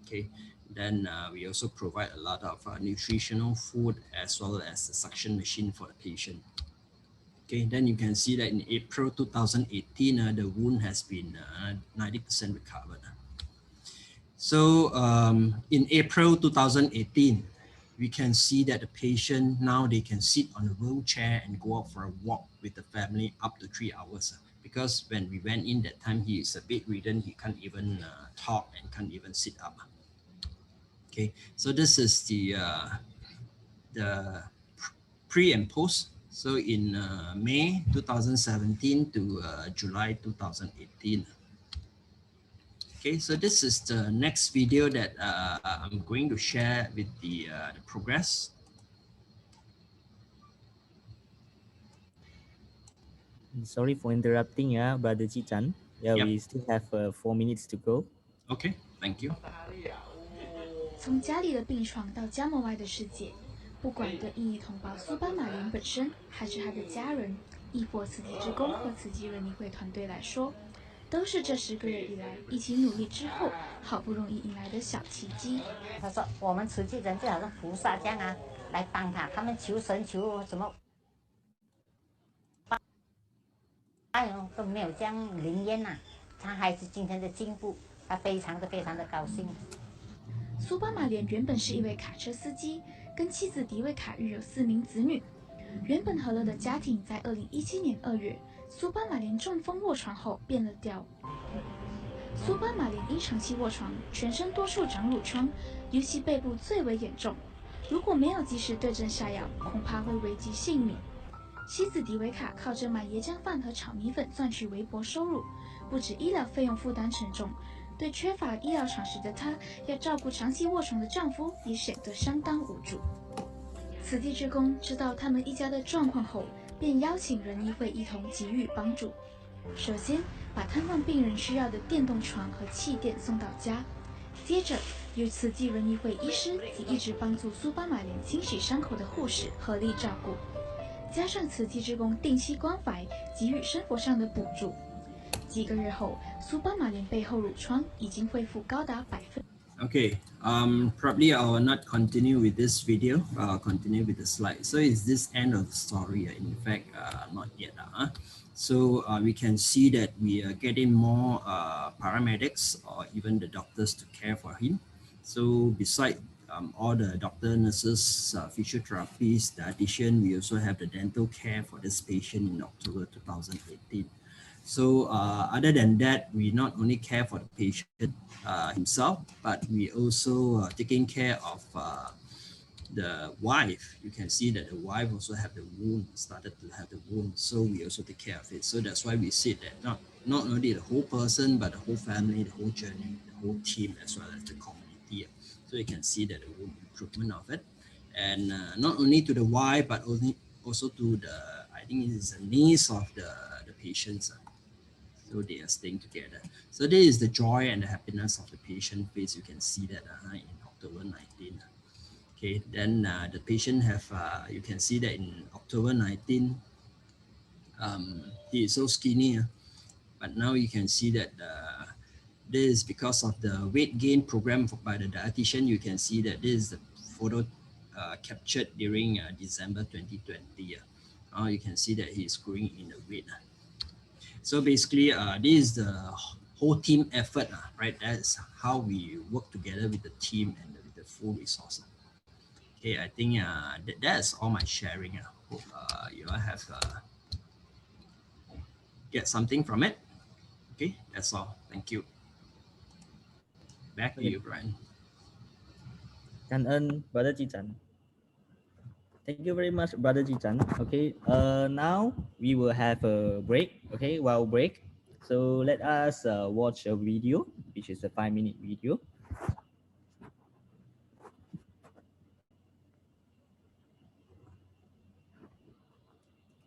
Okay, then we also provide a lot of nutritional food as well as the suction machine for the patient. Okay, then you can see that in April 2018, the wound has been 90% recovered. So in April 2018, we can see that the patient now they can sit on a wheelchair and go out for a walk with the family up to 3 hours. Because when we went in that time, he is a bedridden, he can't even talk and can't even sit up. Okay, so this is the pre and post. So in May 2017 to July 2018. Okay, so this is the next video that I'm going to share with the progress. Sorry for interrupting, Brother Chichan. Yeah, Yep. we still have 4 minutes to go. Okay, thank you. 从家里的病床到家门外的世界，不管对印裔同胞苏巴马莲本身，还是他的家人，亦或慈济志工和慈济人医会团队来说，都是这10个月以来一起努力之后，好不容易迎来的小奇迹。他说我们慈济人就好像菩萨这样啊，来帮他，他们求神求什么，都没有这样灵验呐。他孩子今天的进步，他非常的高兴。苏巴马连原本是一位卡车司机，跟妻子迪维卡育有4名子女。原本和乐的家庭在2017年2月，苏巴马连中风卧床后变了调。苏巴马连因长期卧床，全身多处长褥疮，尤其背部最为严重。如果没有及时对症下药，恐怕会危及性命。妻子迪维卡靠着卖椰浆饭和炒米粉赚取微薄收入，不止医疗费用负担沉重，对缺乏医疗常识的她，要照顾长期卧床的丈夫，也显得相当无助。慈济志工知道他们一家的状况后，便邀请仁医会一同给予帮助。首先，把瘫痪病人需要的电动床和气垫送到家，接着由慈济仁医会医师及一直帮助苏巴马连清洗伤口的护士合力照顾，加上慈济志工定期关怀，给予生活上的补助。几个月后，苏巴马连背后褥疮已经恢复高达100%。Okay, probably I will not continue with this video. I'll continue with the slide. So is this end of the story? In fact, not yet. So we can see that we are getting more paramedics or even the doctors to care for him. So beside all the doctor, nurses, physiotherapists, dietitian, we also have the dental care for this patient in October 2018. So other than that, we not only care for the patient himself, but we also taking care of the wife. You can see that the wife also have the wound, started to have the wound. So we also take care of it. So that's why we said that not only the whole person, but the whole family, the whole journey, the whole team, as well as the community. So you can see that the improvement of it. And not only to the wife, but also to the, I think it is the niece of the patients. So they are staying together. So this is the joy and the happiness of the patient face. You can see that in October 19. Okay, then the patient have, you can see that in October 19, he is so skinny, but now you can see that this is because of the weight gain program by the dietitian. You can see that this is the photo captured during December 2020. You can see that he is growing in the weight. So basically, this is the whole team effort, right? That's how we work together with the team and with the full resource. Okay, I think that's all my sharing. Hope you all have get something from it. Okay, that's all. Thank you. Back to you, Brian. Cảm ơn Brother Jichan. Thank you very much, Brother Jichan. Okay, now we will have a break. Okay, while break, so let us watch a video, which is a 5-minute video.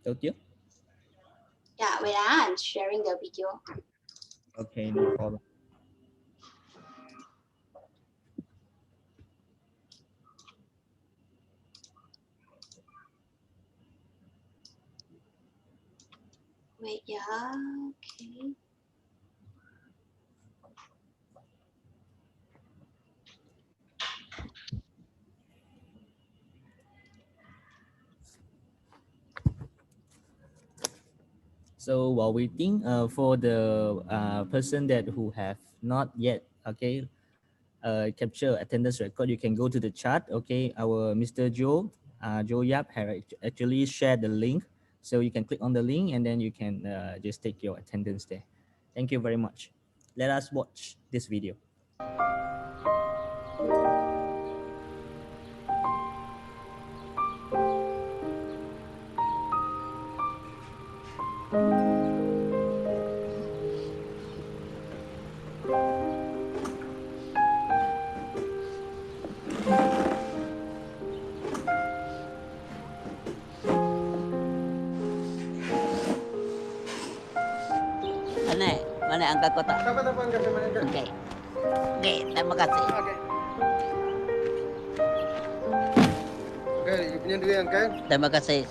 Đâu chưa? Yeah, wait, I'm sharing the video. Okay, no problem. Wait, yeah, okay. So while waiting for the person that who have not yet capture attendance record, you can go to the chat. Okay, our Mr. Joe Yap have actually shared the link, so you can click on the link and then you can just take your attendance there. Thank you very much. Let us watch this video. Mana angkat kotak? Okey. Okey, terima kasih. Okey, you punya duit angkat. Terima kasih.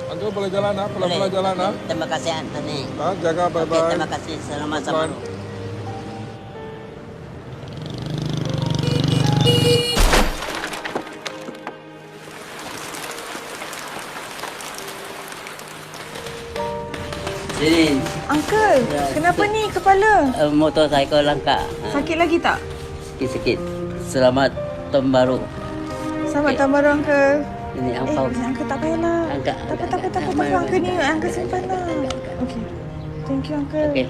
Uncle boleh jalan ah, pelan-pelan jalan ah. Terima kasih Anthony. Jaga bye-bye. Terima kasih. Selamat sampai. Sini. Uncle, kenapa ni kepala? Motorcycle langkah. Sakit lagi tak? Sikit-sikit. Selamat tahun baru. Selamat tahun baru, Uncle. Ini angpau. Uncle tak payahlah. Angkat. Tak apa. Uncle ni, Uncle simpan lah. Okay. Thank you, Uncle. Okay.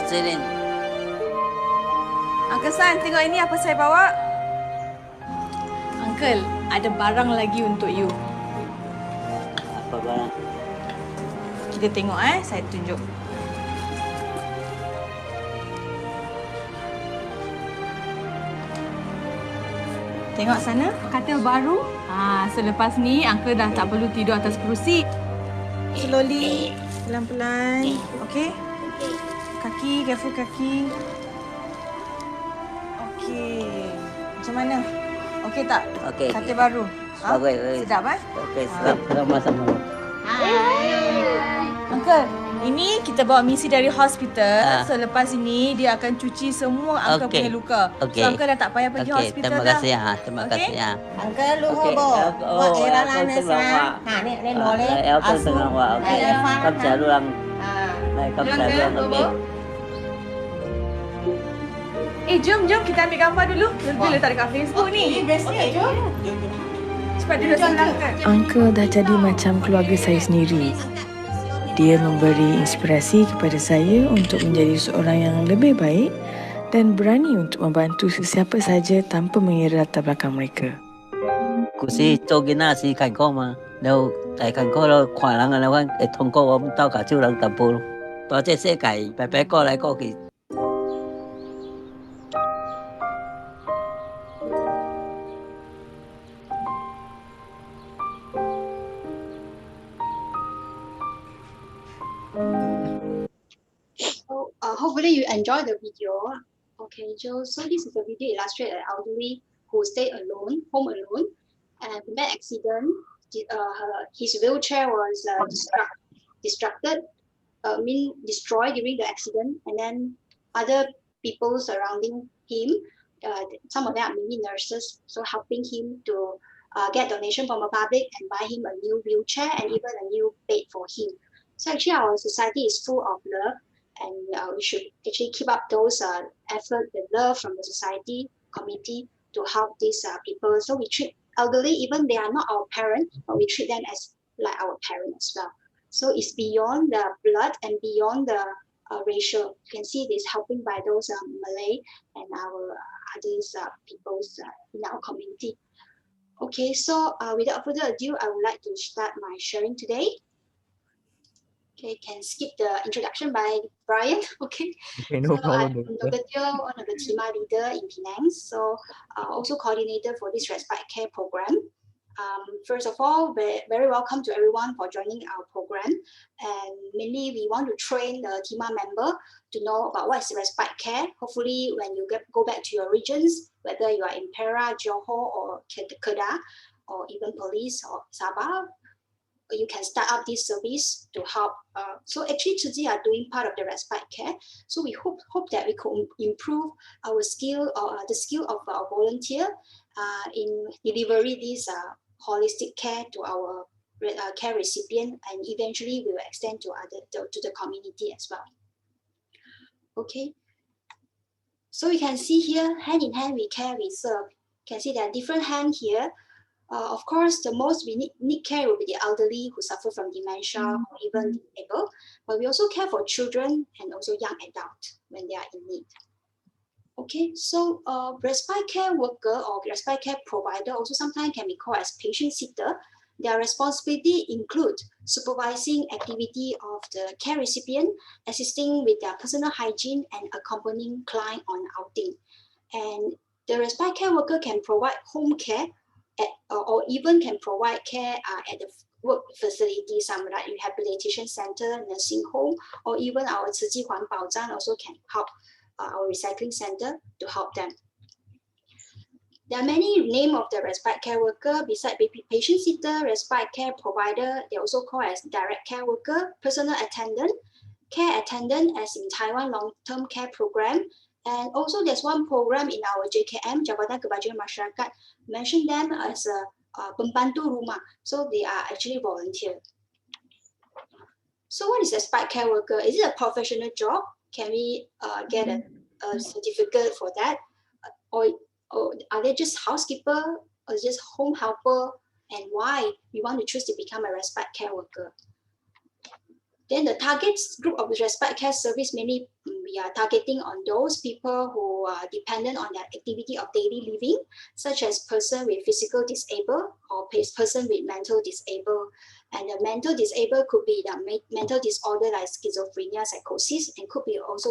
Sini. Uncle San, tengok ini apa saya bawa. Uncle, ada barang lagi untuk you. Apa barang? Kita tengok saya tunjuk. Tengok sana, katil baru. So lepas ni Uncle dah tak perlu tidur atas kerusi. Slowly, pelan-pelan. Okay? Kaki, careful kaki. Okey. Macam mana? Okey tak? Okey. Katil baru. Bagus. Sedap Okey, sama-sama. Uncle, ini kita bawa misi dari hospital. So lepas ini dia akan cuci semua Uncle punya luka. So Uncle dah tak payah pergi hospital terima dah. Kasih ya. Terima kasih ya. Uncle lu hobo. Buat era lana sa. Ni boleh. Aku senang wah. Okey. Kamu selalu lang. Kamu selalu lang. Okey. Jom kita ambil gambar dulu. Kita letak dekat Facebook ni. Bestnya jom. Cepat duduk sebelah Uncle. Uncle dah jadi macam keluarga saya sendiri. Dia memberi inspirasi kepada saya untuk menjadi seorang yang lebih baik dan berani untuk membantu sesiapa saja tanpa mengira latar belakang mereka. 故事做囡仔是艰苦嘛，然后大艰苦咯，看人啊，咱会通过我们斗下手人淡薄咯。把这世界白白过来过去。Hopefully you enjoy the video. Okay, Joe. So this is a video illustrate an elderly who stayed alone, home alone, and met accident. His wheelchair was destroyed during the accident, and then other people surrounding him, some of them are maybe nurses, so helping him to get donation from the public and buy him a new wheelchair and even a new bed for him. So actually our society is full of love, and we should actually keep up those effort, the love from the society, community to help these people. So we treat elderly, even they are not our parents, but we treat them as like our parents as well. So it's beyond the blood and beyond the ratio. You can see this helping by those Malay and our others peoples in our community. Okay, so without further ado, I would like to start my sharing today. Okay, can skip the introduction by Brian. Okay, Okay, no so problem. I'm Dr. Teo, one of the TIMA leader in Penang. So also coordinator for this Respite Care program. First of all, very welcome to everyone for joining our program. And mainly we want to train the TIMA member to know about what is Respite Care. Hopefully when you go back to your regions, whether you are in Perak, Johor or Kedah, or even Police or Sabah, you can start up this service to help. So actually Tzu are doing part of the Respite Care. So we hope that we could improve our skill or the skill of our volunteer in delivery this holistic care to our care recipient, and eventually we will extend to the community as well. Okay. So you can see here, hand in hand we care, we serve. You can see there are different hands here. Of course, the most we need care will be the elderly who suffer from dementia or even disabled, but we also care for children and also young adults when they are in need. Okay, so respite care worker or respite care provider also sometimes can be called as patient sitter. Their responsibility include supervising activity of the care recipient, assisting with their personal hygiene, and accompanying client on outing. And the respite care worker can provide home care or even can provide care at the work facility, some like rehabilitation center, nursing home, or even our Tzu Chi Huan Bao Zhan also can help our recycling center to help them. There are many names of the respite care worker besides patient sitter, respite care provider. They also called as direct care worker, personal attendant, care attendant as in Taiwan long-term care program. And also there's one program in our JKM, Jabatan Kebajikan Masyarakat, mention them as a pembantu rumah. So they are actually volunteer. So what is a respite care worker? Is it a professional job? Can we get a certificate for that? Or are they just housekeeper or just home helper? And why we want to choose to become a respite care worker? Then the target group of the respite care service, mainly we are targeting on those people who are dependent on their activity of daily living, such as person with physical disabled or person with mental disabled. And the mental disabled could be the mental disorder like schizophrenia, psychosis, and could be also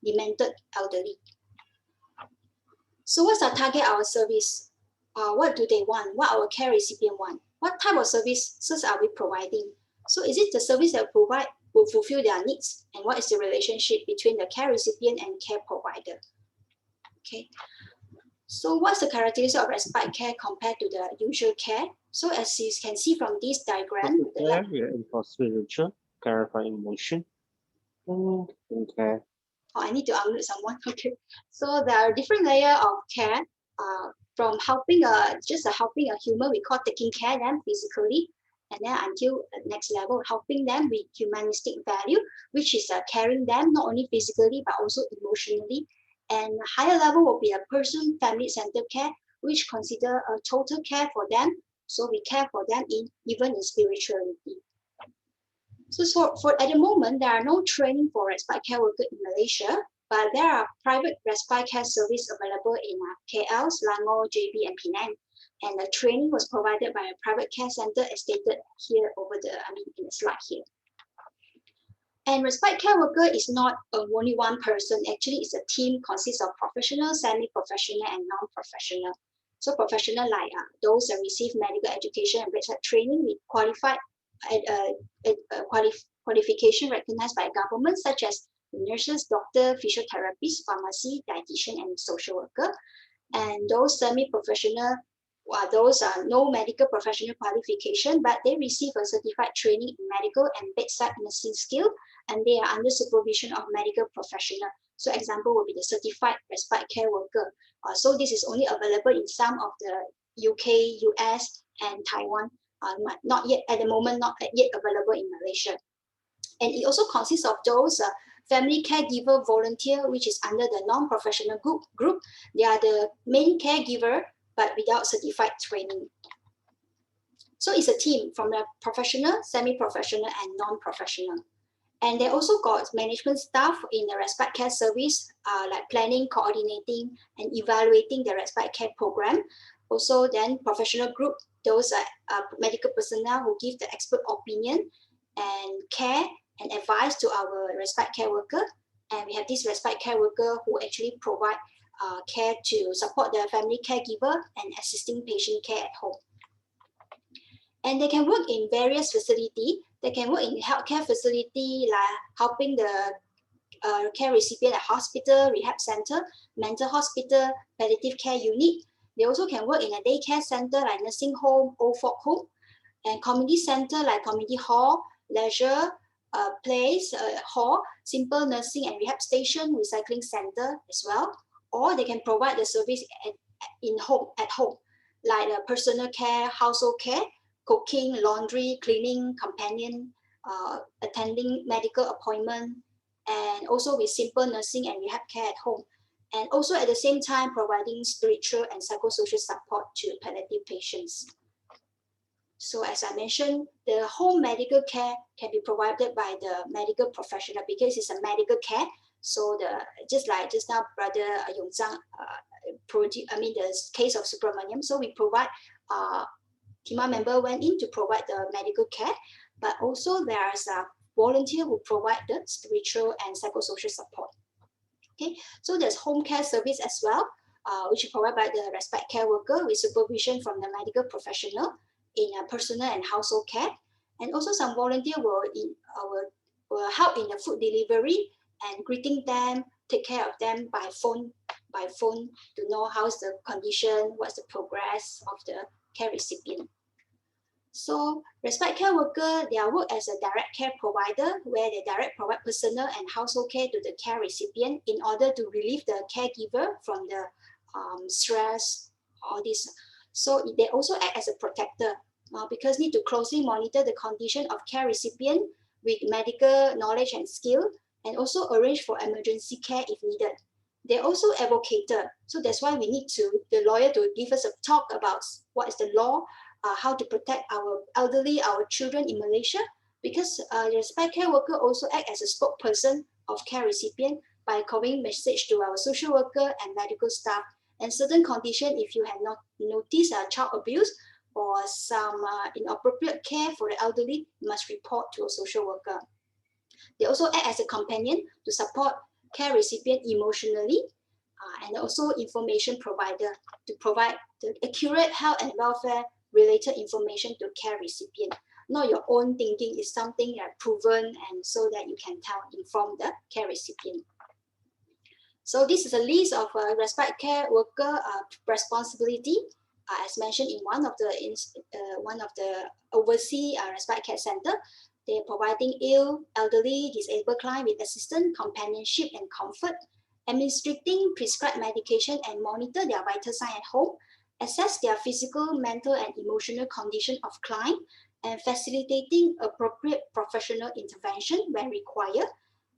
demented elderly. So what's our target, our service? What do they want? What our care recipient want? What type of services are we providing? So is it the service that we provide will fulfill their needs? And what is the relationship between the care recipient and care provider? Okay. So what's the characteristic of respite care compared to the usual care? So as you can see from this diagram, care reinforces spiritual, care for emotion, and care. Oh, I need to unmute someone. Okay. So there are different layers of care. From helping helping a human, we call taking care of them physically, and then until the next level, helping them with humanistic value, which is caring them not only physically but also emotionally. And higher level will be a person family-centered care, which consider a total care for them. So we care for them even in spirituality. So for at the moment, there are no training for respite care worker in Malaysia, but there are private respite care service available in KL, Selangor, JB, and Penang. And the training was provided by a private care center as stated here in the slide here. And respite care worker is not only one person. Actually, it's a team consists of professional, semi-professional, and non-professional. So professional like those that receive medical education and bedside training with qualified qualification recognized by government, such as nurses, doctor, physiotherapists, pharmacy, dietitian, and social worker. And those semi-professional, those are no medical professional qualification, but they receive a certified training in medical and bedside nursing skill, and they are under supervision of medical professional. So example would be the certified respite care worker. So this is only available in some of the UK, US, and Taiwan. Not yet at the moment, not yet available in Malaysia. And it also consists of those family caregiver volunteer, which is under the non-professional group. They are the main caregiver, but without certified training. So it's a team from the professional, semi-professional, and non-professional. And they also got management staff in the respite care service, like planning, coordinating, and evaluating the respite care program. Also then professional group, those medical personnel who give the expert opinion and care and advice to our respite care worker. And we have this respite care worker who actually provide care to support the family caregiver and assisting patient care at home. And they can work in various facilities. They can work in healthcare facility, like helping the care recipient at hospital, rehab center, mental hospital, palliative care unit. They also can work in a daycare center like nursing home, old folk home, and community center like community hall, leisure place, hall, simple nursing and rehab station, recycling center as well. Or they can provide the service at home, like personal care, household care, cooking, laundry, cleaning, companion, attending medical appointment, and also with simple nursing and rehab care at home. And also at the same time, providing spiritual and psychosocial support to palliative patients. So as I mentioned, the home medical care can be provided by the medical professional because it's a medical care. So just like just now, Brother Yong Zhang, the case of Subramaniam. So we provide, TIMA member went in to provide the medical care, but also there's a volunteer who provide the spiritual and psychosocial support. Okay, so there's home care service as well, which is provided by the respite care worker with supervision from the medical professional in personal and household care. And also some volunteer will help in the food delivery and greeting them, take care of them by phone to know how's the condition, what's the progress of the care recipient. So respite care worker, they are work as a direct care provider where they direct provide personal and household care to the care recipient in order to relieve the caregiver from the stress, all this. So they also act as a protector because need to closely monitor the condition of care recipient with medical knowledge and skill, and also arrange for emergency care if needed. They're also advocator. So that's why we need the lawyer to give us a talk about what is the law, how to protect our elderly, our children in Malaysia, because the respite care worker also act as a spokesperson of care recipient by conveying message to our social worker and medical staff. And certain condition, if you have not noticed child abuse or some inappropriate care for the elderly, you must report to a social worker. They also act as a companion to support care recipient emotionally, and also information provider to provide the accurate health and welfare related information to care recipient. Not your own thinking, is something that proven, and so that you can inform the care recipient. So this is a list of respite care worker responsibility, as mentioned in one of the overseas respite care center. They're providing ill, elderly, disabled client with assistance, companionship, and comfort, administering prescribed medication and monitor their vital sign at home, assess their physical, mental, and emotional condition of client, and facilitating appropriate professional intervention when required,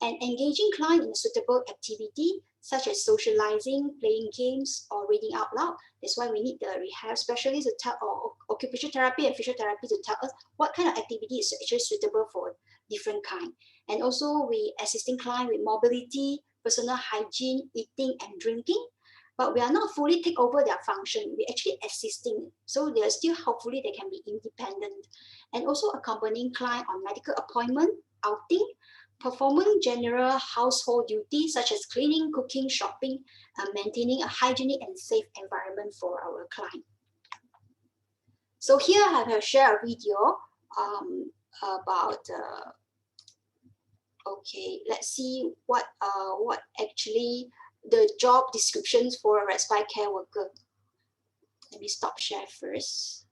and engaging client in suitable activity such as socializing, playing games, or reading out loud. That's why we need the rehab specialist to tell, or occupational therapy and physiotherapy to tell us what kind of activity is actually suitable for different kind. And also we assisting client with mobility, personal hygiene, eating and drinking, but we are not fully take over their function. We're actually assisting. So they're still, hopefully they can be independent. And also accompanying client on medical appointment, outing, performing general household duties such as cleaning, cooking, shopping, and maintaining a hygienic and safe environment for our client. So here I have shared a video about, okay, let's see what actually the job descriptions for a respite care worker. Let me stop share first.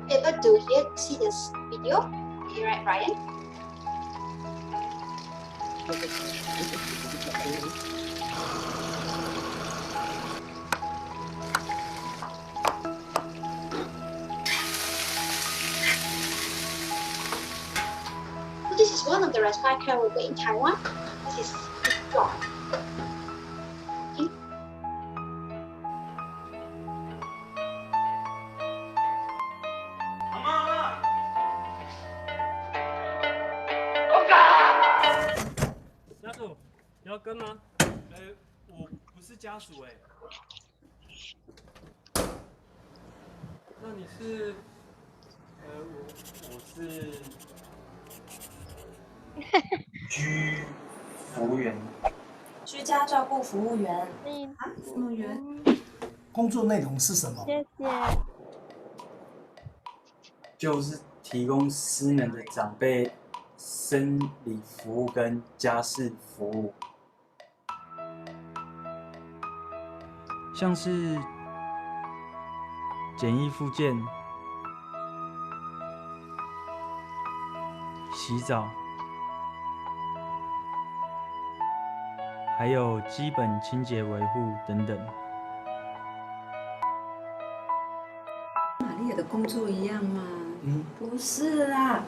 Able to see this video? Okay, right, Ryan? So this is one of the respite care worker in Taiwan. This is his job. Okay.家属，你要跟吗？我不是家属哎。那你是？我是居服务员。居家照顾服务员。服务员。工作内容是什么？谢谢。就是提供失能的长辈生理服务跟家事服务，像是简易复健、洗澡，还有基本清洁维护等等。玛丽亚的工作一样吗？不是啦，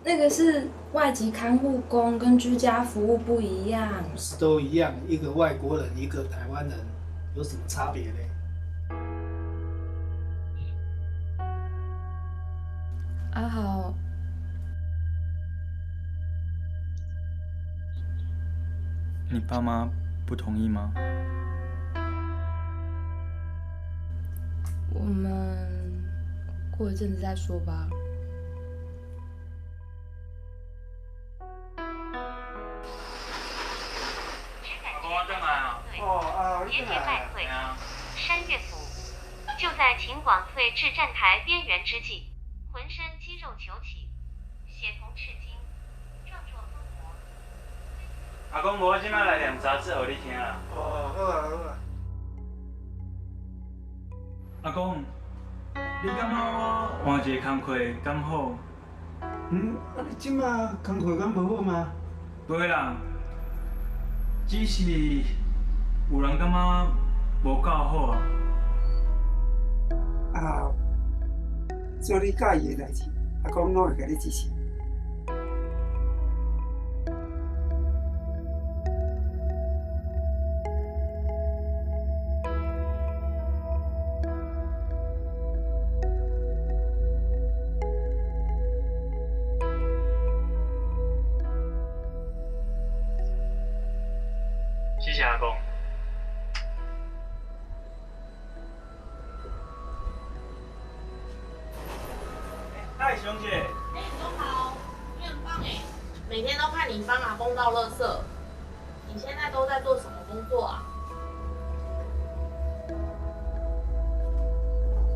那个是外籍看护工，跟居家服务不一样。不是都一样，一个外国人，一个台湾人，有什么差别呢？阿豪，你爸妈不同意吗？我们过一阵子再说吧。节节败退，山岳府就在秦广退至站台边缘之际，浑身肌肉球起，血红赤金，壮作疯魔。阿公，我即摆来念杂志互你听啦。好啊好啊。阿公，你感觉我换一个工课敢好？你即马工课敢无好吗？袂啦，只是有人感觉无够好啊。啊，做你介意的代志，阿公拢会甲你支持。谢谢阿公。嗨，熊姐。你好，你很棒哎，每天都看你帮阿公倒垃圾。你现在都在做什么工作啊？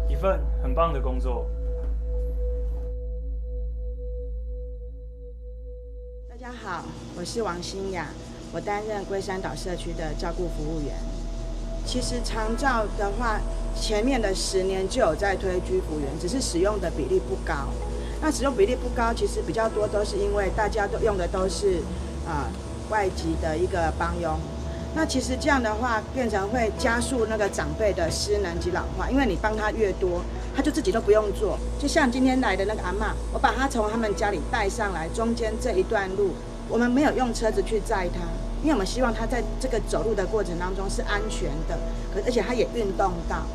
一份很棒的工作。大家好，我是王欣雅，我担任龟山岛社区的照顾服务员。其实长照的话，前面的10年就有在推居服员，只是使用的比例不高。那使用比例不高，其实比较多都是因为大家都用的都是外籍的一个帮佣。那其实这样的话，变成会加速那个长辈的失能及老化，因为你帮他越多，他就自己都不用做。就像今天来的那个阿嬷，我把她从他们家里带上来，中间这一段路，我们没有用车子去载她，因为我们希望她在这个走路的过程当中是安全的，而且她也运动到。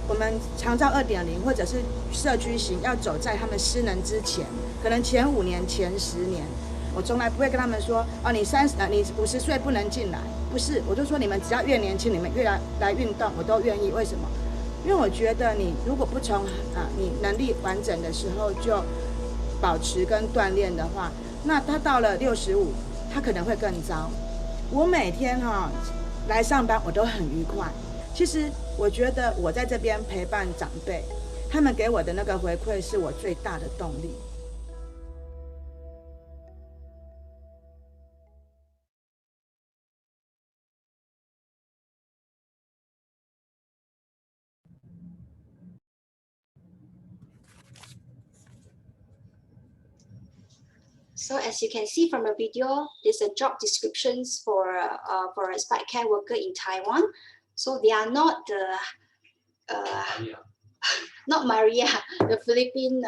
我们长照2.0或者是社区型要走在他们失能之前，可能前5年、前10年，我从来不会跟他们说哦，你50岁不能进来，不是，我就说你们只要越年轻，你们越来运动，我都愿意。为什么？因为我觉得你如果不从你能力完整的时候就保持跟锻炼的话，那他到了65，他可能会更糟。我每天来上班我都很愉快。其实我觉得我在这边陪伴长辈，他们给我的那个回馈是我最大的动力。So as you can see from the video, there's a job descriptions for a respite care worker in Taiwan. So they are not the not Maria, the Philippine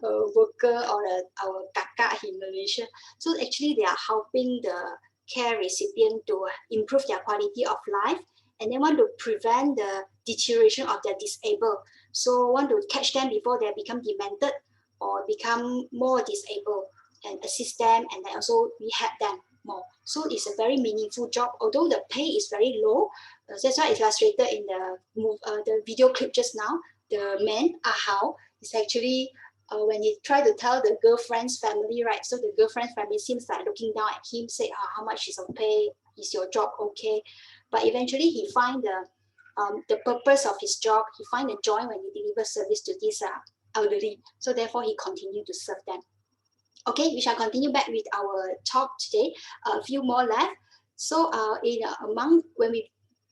worker or our kakak in Malaysia. So actually they are helping the care recipient to improve their quality of life, and they want to prevent the deterioration of their disabled. So want to catch them before they become demented or become more disabled and assist them, and then also rehab them more. So it's a very meaningful job, although the pay is very low. That's why it's illustrated in the video clip just now. The man, Ahao, is actually when he tried to tell the girlfriend's family, right? So the girlfriend's family seems like looking down at him, say, how much is your pay? Is your job okay? But eventually he find the purpose of his job. He find the joy when he delivers service to these elderly. So therefore he continued to serve them. Okay, we shall continue back with our talk today. A few more left. So among when we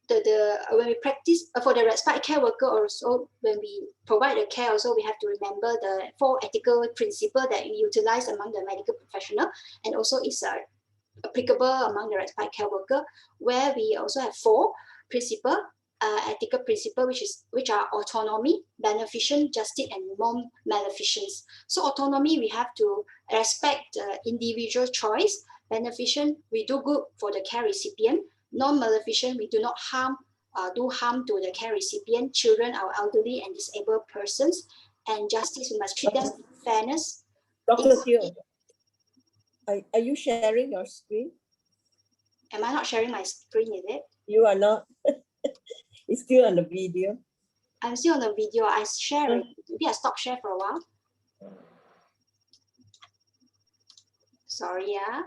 when we practice for the respite care worker, also when we provide the care, also we have to remember the 4 ethical principles that we utilize among the medical professional, and also is applicable among the respite care worker, where we also have 4 principles. Ethical principle, which are autonomy, beneficence, justice, and non-maleficence. So autonomy, we have to respect individual choice. Beneficence, we do good for the care recipient. Non-maleficence, we do not do harm to the care recipient, children, our elderly and disabled persons. And justice, we must treat them with fairness. Dr. Teo, are you sharing your screen? Am I not sharing my screen, is it? You are not. It's still on the video. I'm still on the video. I share it. Maybe I stop share for a while. Sorry, yeah.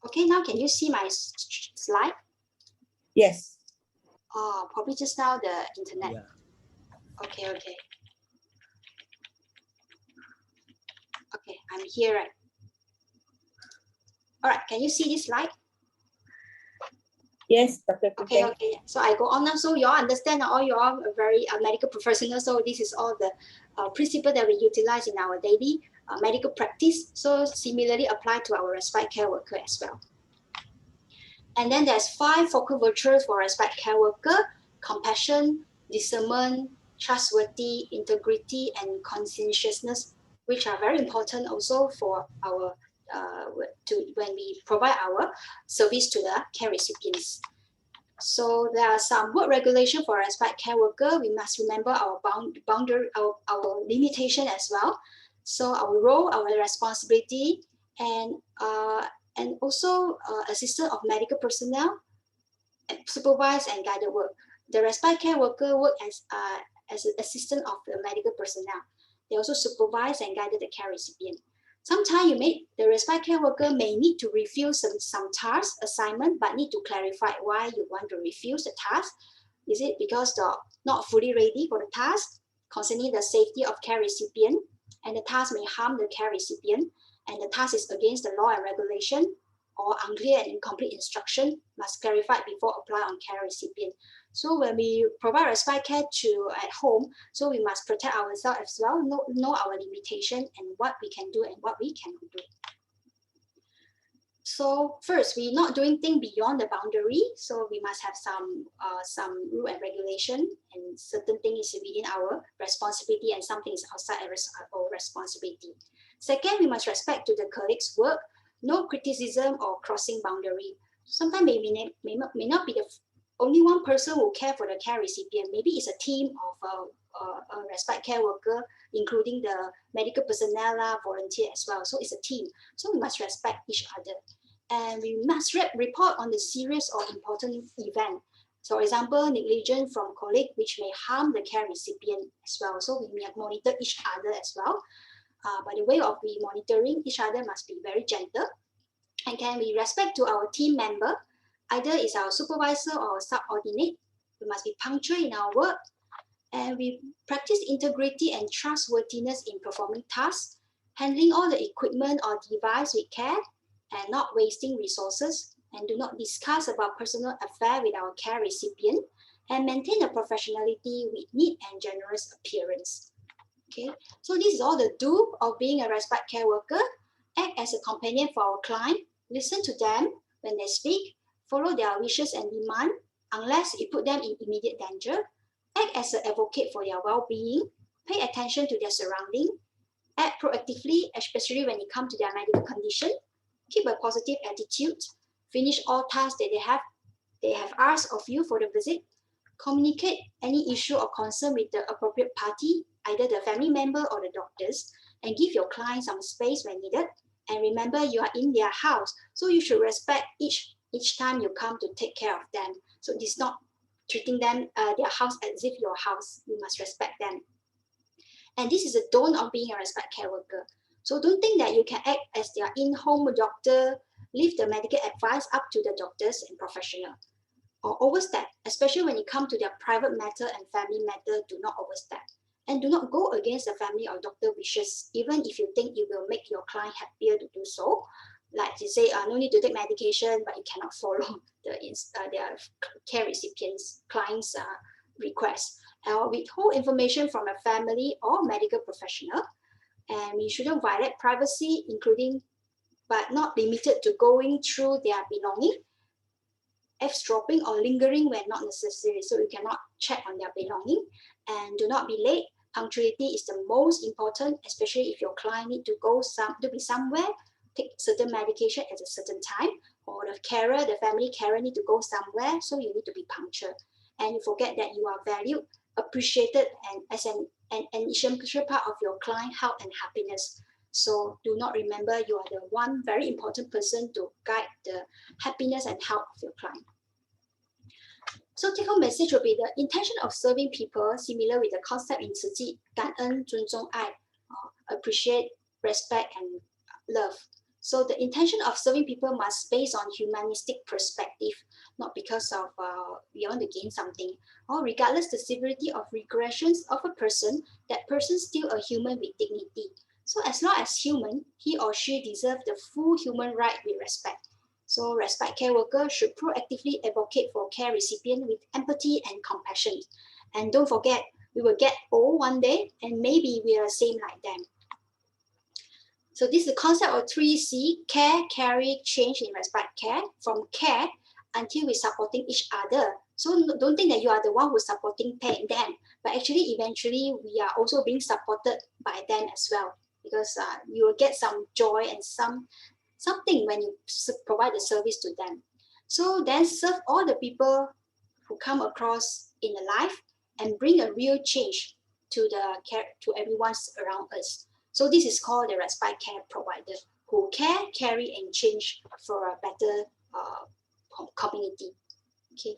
Okay, now can you see my slide? Yes. Oh, probably just now the internet. Yeah. Okay. Okay, I'm here, right? All right, can you see this slide? Yes, Dr. Okay. So I go on now. So you all understand, all you all are very medical professionals. So this is all the principle that we utilize in our daily medical practice. So similarly apply to our respite care worker as well. And then there's 5 focal virtues for respite care worker: compassion, discernment, trustworthy, integrity, and conscientiousness, which are very important also for our when we provide our service to the care recipients. So there are some work regulation for respite care worker. We must remember our boundary, our limitation as well. So our role, our responsibility, and also assistant of medical personnel, supervise and guided work. The respite care worker work as an assistant of the medical personnel. They also supervise and guided the care recipient. Sometimes the respite care worker may need to refuse some task assignment, but need to clarify why you want to refuse the task. Is it because they're not fully ready for the task, concerning the safety of care recipient, and the task may harm the care recipient, and the task is against the law and regulation, or unclear and incomplete instruction must clarify before apply on care recipient. So when we provide respite care at home, so we must protect ourselves as well, know our limitation and what we can do and what we cannot do. So first, we're not doing things beyond the boundary, so we must have some rule and regulation, and certain things is within our responsibility and something is outside our responsibility. Second, we must respect to the colleagues' work, no criticism or crossing boundary. Sometimes may not be the only one person who care for the care recipient. Maybe it's a team of a respite care worker, including the medical personnel, volunteer as well. So it's a team. So we must respect each other. And we must report on the serious or important event. So for example, negligence from colleague, which may harm the care recipient as well. So we may monitor each other as well. By the way of we monitoring each other must be very gentle. And can we respect to our team member, either is our supervisor or subordinate. We must be punctual in our work, and we practice integrity and trustworthiness in performing tasks, handling all the equipment or device with care, and not wasting resources, and do not discuss about personal affairs with our care recipient, and maintain a professionality with neat and generous appearance. Okay, so this is all the do of being a respite care worker. Act as a companion for our client, listen to them when they speak, follow their wishes and demand unless it put them in immediate danger, act as an advocate for their well-being, pay attention to their surrounding, act proactively, especially when it comes to their medical condition, keep a positive attitude, finish all tasks that they have asked of you for the visit, communicate any issue or concern with the appropriate party, either the family member or the doctors, and give your client some space when needed. And remember, you are in their house, so you should respect each time you come to take care of them. So it's not treating them their house as if your house. You must respect them. And this is a don't of being a respite care worker. So don't think that you can act as their in-home doctor, leave the medical advice up to the doctors and professional, or overstep, especially when it comes to their private matter and family matter. Do not overstep. And do not go against the family or doctor wishes, even if you think it will make your client happier to do so. Like they say, no need to take medication, but you cannot follow their care recipients, clients' requests. Or withhold information from a family or medical professional. And we shouldn't violate privacy, including but not limited to going through their belonging, eavesdropping or lingering when not necessary. So you cannot check on their belonging, and do not be late. Punctuality is the most important, especially if your client need to be somewhere, take certain medication at a certain time, or the family carer need to go somewhere, so you need to be punctual. And you forget that you are valued, appreciated, and as an essential part of your client health and happiness. So do not remember you are the one very important person to guide the happiness and health of your client. So take home message will be the intention of serving people similar with the concept in 慈济感恩尊重爱 appreciate, respect, and love. So the intention of serving people must based on humanistic perspective, not because of we want to gain something, or regardless the severity of regressions of a person, that person still a human with dignity. So as long as human, he or she deserves the full human right with respect. So respite care workers should proactively advocate for care recipient with empathy and compassion. And don't forget, we will get old one day, and maybe we are the same like them. So this is the concept of 3C, care, carry, change in respite care, from care until we're supporting each other. So don't think that you are the one who's supporting them, but actually eventually we are also being supported by them as well, because you will get some joy and something when you provide the service to them. So then serve all the people who come across in the life and bring a real change to everyone around us. So this is called the respite care provider, who care, carry, and change for a better community. Okay.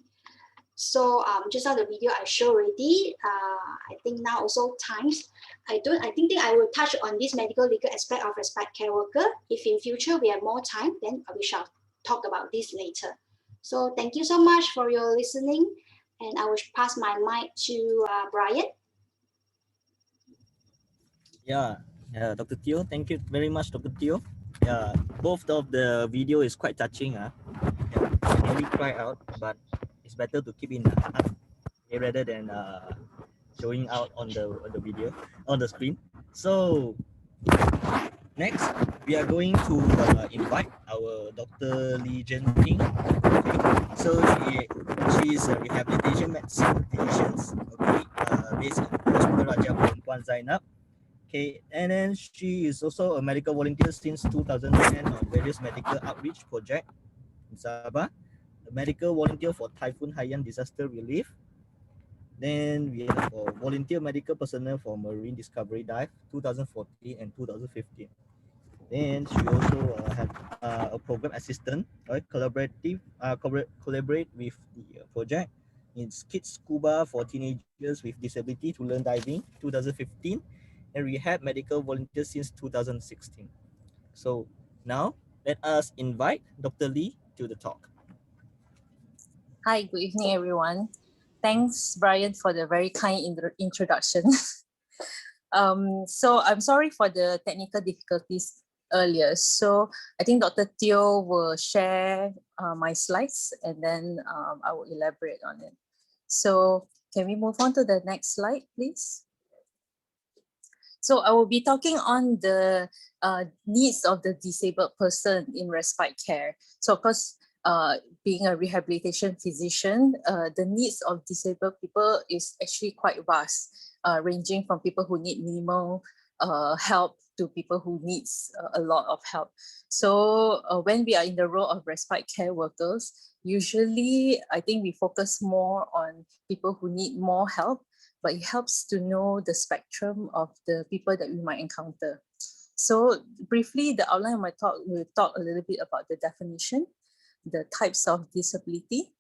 So just now the video I showed already. I think now also times. I think I will touch on this medical legal aspect of respite care worker. If in future we have more time, then we shall talk about this later. So thank you so much for your listening, and I will pass my mic to Brian. Yeah, Dr. Teo, thank you very much, Dr. Teo. Yeah, both of the video is quite touching. I nearly cry out, but it's better to keep in the heart rather than showing out on the video on the screen. So next, we are going to invite our Dr. Lee Jen Ping. Okay. So she is a rehabilitation medicine physician. Okay, based in Hospital Raja Perempuan Zainab. Okay, and then she is also a medical volunteer since 2010 on various medical outreach projects in Sabah, a medical volunteer for Typhoon Haiyan disaster relief. Then we have a volunteer medical personnel for Marine Discovery Dive 2014 and 2015. Then she also have a program assistant, right? Collaborate with the project. It's Kids Scuba for teenagers with disability to learn diving 2015, and rehab medical volunteer since 2016. So now let us invite Dr. Lee to the talk. Hi, good evening, everyone. Thanks, Brian, for the very kind introduction. So I'm sorry for the technical difficulties earlier. So I think Dr. Teo will share my slides, and then I will elaborate on it. So can we move on to the next slide, please? So I will be talking on the needs of the disabled person in respite care. So of course, being a rehabilitation physician, the needs of disabled people is actually quite vast, ranging from people who need minimal help to people who needs a lot of help. So when we are in the role of respite care workers, usually I think we focus more on people who need more help, but it helps to know the spectrum of the people that we might encounter. So briefly, the outline of my talk will talk a little bit about the definition, the types of disability,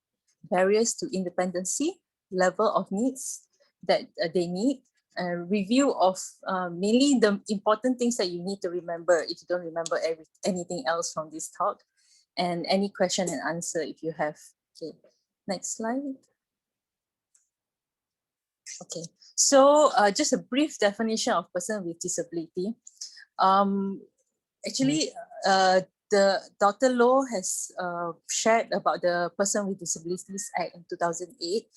barriers to independency, level of needs that they need, a review of mainly the important things that you need to remember if you don't remember anything else from this talk, and any question and answer if you have. Okay, next slide. Okay, so just a brief definition of person with disability. Actually, the Dr. Loh has shared about the Person with Disabilities Act in 2008,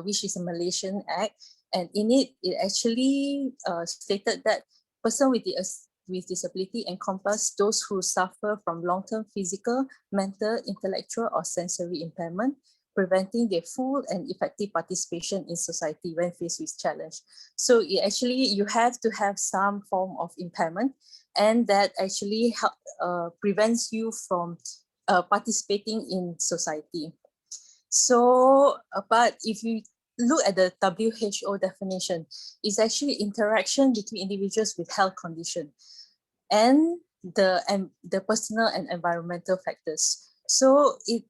which is a Malaysian act. And in it, it actually stated that person with disability encompass those who suffer from long-term physical, mental, intellectual, or sensory impairment, preventing their full and effective participation in society when faced with challenge. So it actually, you have to have some form of impairment, and that actually prevents you from participating in society. So, but if you look at the WHO definition, it's actually interaction between individuals with health condition and the personal and environmental factors. So it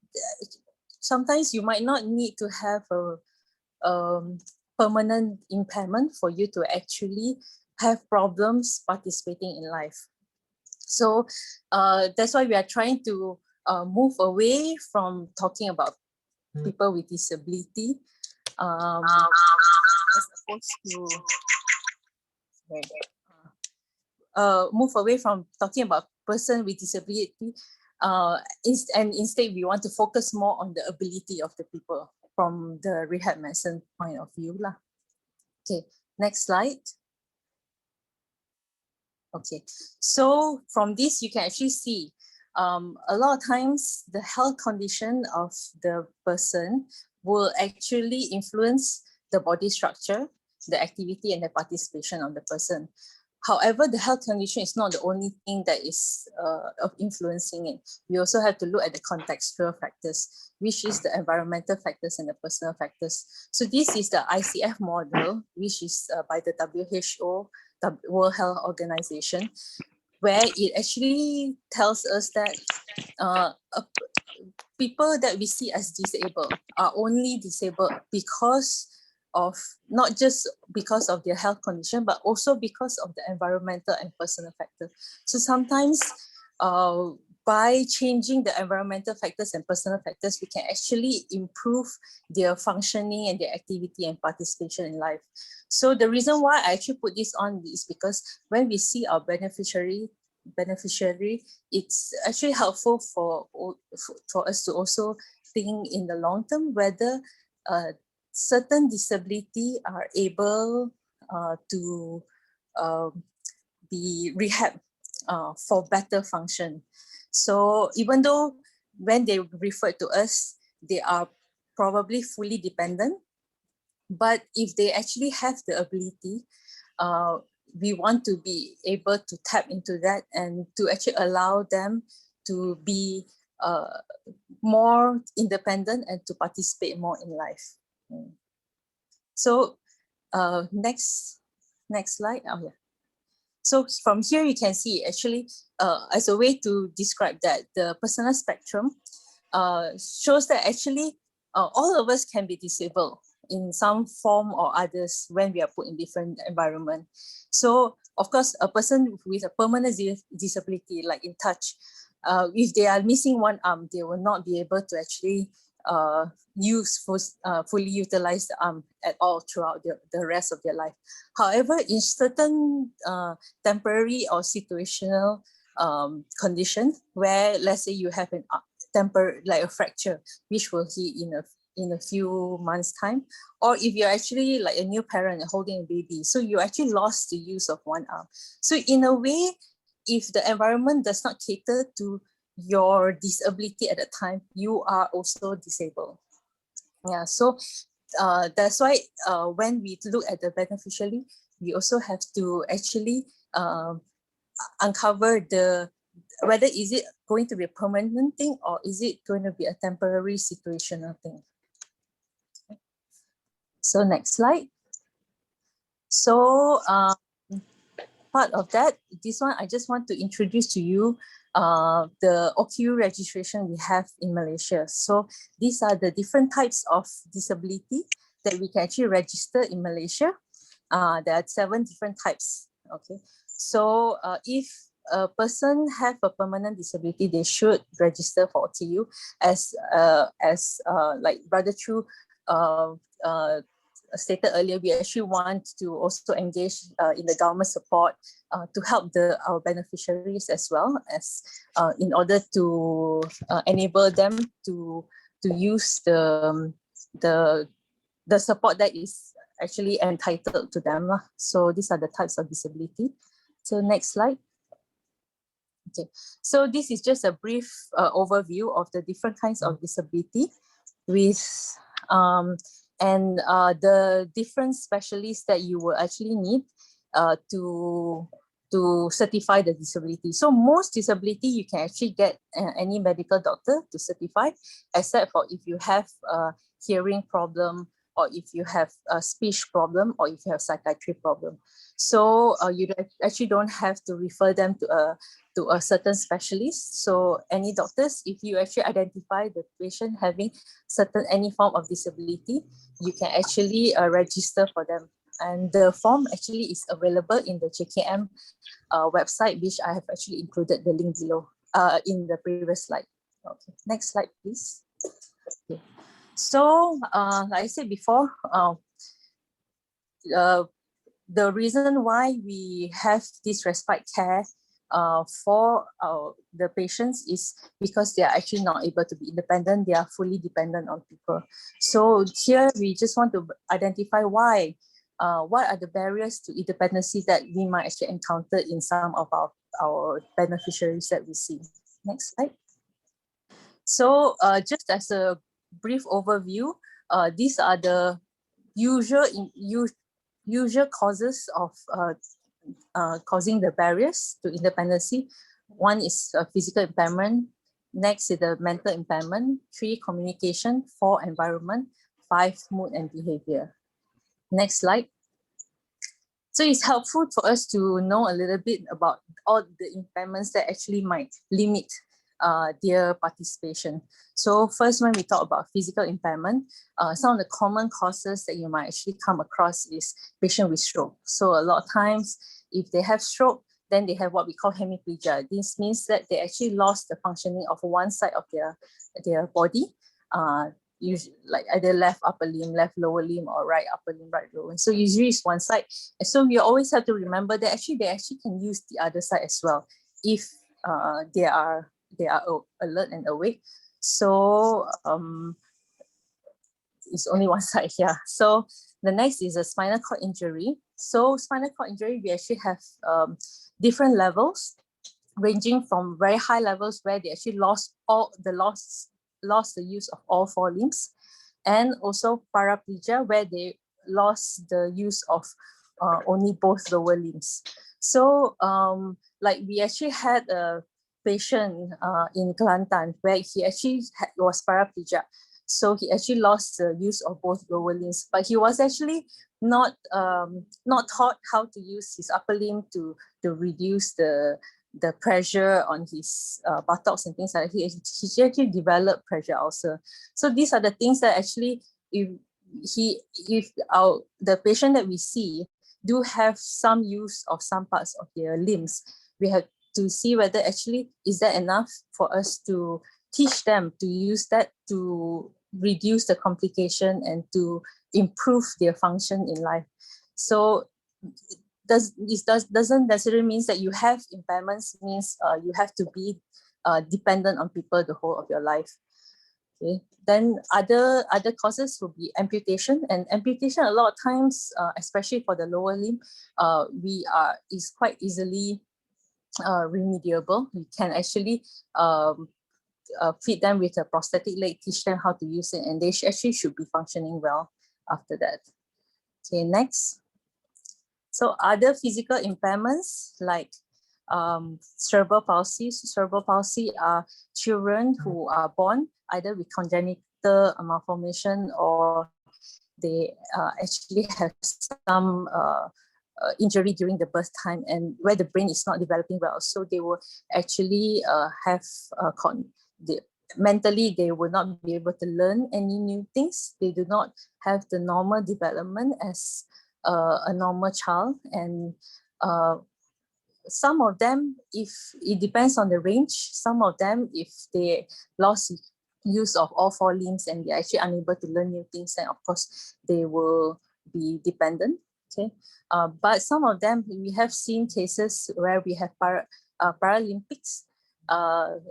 sometimes you might not need to have a permanent impairment for you to actually have problems participating in life. So that's why we are trying to move away from talking about people with disability, as opposed to move away from talking about person with disability, and instead we want to focus more on the ability of the people from the rehab medicine point of view lah. Okay, next slide. Okay, so from this you can actually see a lot of times the health condition of the person will actually influence the body structure, the activity, and the participation of the person. However, the health condition is not the only thing that is of influencing it. We also have to look at the contextual factors, which is the environmental factors and the personal factors. So this is the ICF model, which is by the WHO, the World Health Organization, where it actually tells us that people that we see as disabled are only disabled because of, not just because of their health condition, but also because of the environmental and personal factor. So sometimes by changing the environmental factors and personal factors, we can actually improve their functioning and their activity and participation in life. So the reason why I actually put this on is because when we see our beneficiary, it's actually helpful for us to also think in the long term whether certain disability are able to be rehab for better function. So even though when they refer to us, they are probably fully dependent, but if they actually have the ability, we want to be able to tap into that and to actually allow them to be more independent and to participate more in life. So next slide. Oh yeah. So from here you can see actually as a way to describe that the personal spectrum shows that actually all of us can be disabled in some form or others when we are put in different environment. So of course, a person with a permanent disability, like in touch, if they are missing one arm, they will not be able to actually fully utilize the arm at all throughout the rest of their life. However, in certain temporary or situational condition where, let's say, you have an like a fracture, which will heal in a in a few months' time, or if you're actually like a new parent holding a baby, so you actually lost the use of one arm. So in a way, if the environment does not cater to your disability at the time, you are also disabled. Yeah, so that's why when we look at the beneficiary, we also have to actually uncover whether is it going to be a permanent thing or is it going to be a temporary situational thing. So next slide. So part of that, this one, I just want to introduce to you the OQ registration we have in Malaysia. So these are the different types of disability that we can actually register in Malaysia. There are 7 different types. Okay, so if a person have a permanent disability, they should register for OTU as like Brother Chu stated earlier. We actually want to also engage in the government support to help our beneficiaries as well as in order to enable them to use the support that is actually entitled to them. So these are the types of disability. So next slide. Okay, so this is just a brief overview of the different kinds of disability with the different specialists that you will actually need to certify the disability. So most disability you can actually get any medical doctor to certify, except for if you have a hearing problem, or if you have a speech problem, or if you have psychiatry problem. So you actually don't have to refer them to a certain specialist. So any doctors, if you actually identify the patient having any form of disability, you can actually register for them. And the form actually is available in the JKM website, which I have actually included the link below in the previous slide. Okay, next slide, please. Okay. So, like I said before, the reason why we have this respite care for the patients is because they are actually not able to be independent. They are fully dependent on people. So here we just want to identify why. What are the barriers to independency that we might actually encounter in some of our beneficiaries that we see. Next slide. So just as a brief overview, these are the usual causes of causing the barriers to independency. 1 is physical impairment. Next is the mental impairment. 3, communication. 4, environment. 5, mood and behavior. Next slide. So it's helpful for us to know a little bit about all the impairments that actually might limit their participation. So first, when we talk about physical impairment, some of the common causes that you might actually come across is patient with stroke. So a lot of times, if they have stroke, then they have what we call hemiplegia. This means that they actually lost the functioning of one side of their body, usually like either left upper limb, left lower limb, or right upper limb, right lower limb. So usually it's one side. And so we always have to remember that they actually can use the other side as well if they are alert and awake. So it's only one side here. So the next is a spinal cord injury. So spinal cord injury, we actually have different levels, ranging from very high levels where they actually lost the use of all 4 limbs, and also paraplegia, where they lost the use of only both lower limbs. So like we actually had a patient in Kelantan where he actually was paraplegia. So he actually lost the use of both lower limbs, but he was actually not taught how to use his upper limb to reduce the pressure on his buttocks and things like that. He actually developed pressure ulcer. So these are the things that actually, if the patient that we see do have some use of some parts of their limbs, we have to see whether actually is that enough for us to teach them to use that to reduce the complication and to improve their function in life. So this doesn't necessarily mean that you have impairments means you have to be dependent on people the whole of your life. Okay. Then other causes will be amputation, and amputation a lot of times, especially for the lower limb, is quite easily remediable. You can actually feed them with a prosthetic leg, teach them how to use it, and they actually should be functioning well after that. Okay, next. So other physical impairments like cerebral palsy. So cerebral palsy are children who are born either with congenital malformation or they actually have some injury during the birth time and where the brain is not developing well. So they will actually have mentally they will not be able to learn any new things. They do not have the normal development as a normal child, and some of them, if it depends on the range, some of them, if they lost use of all four limbs and they're actually unable to learn new things, then of course they will be dependent. Okay, but some of them, we have seen cases where we have Paralympics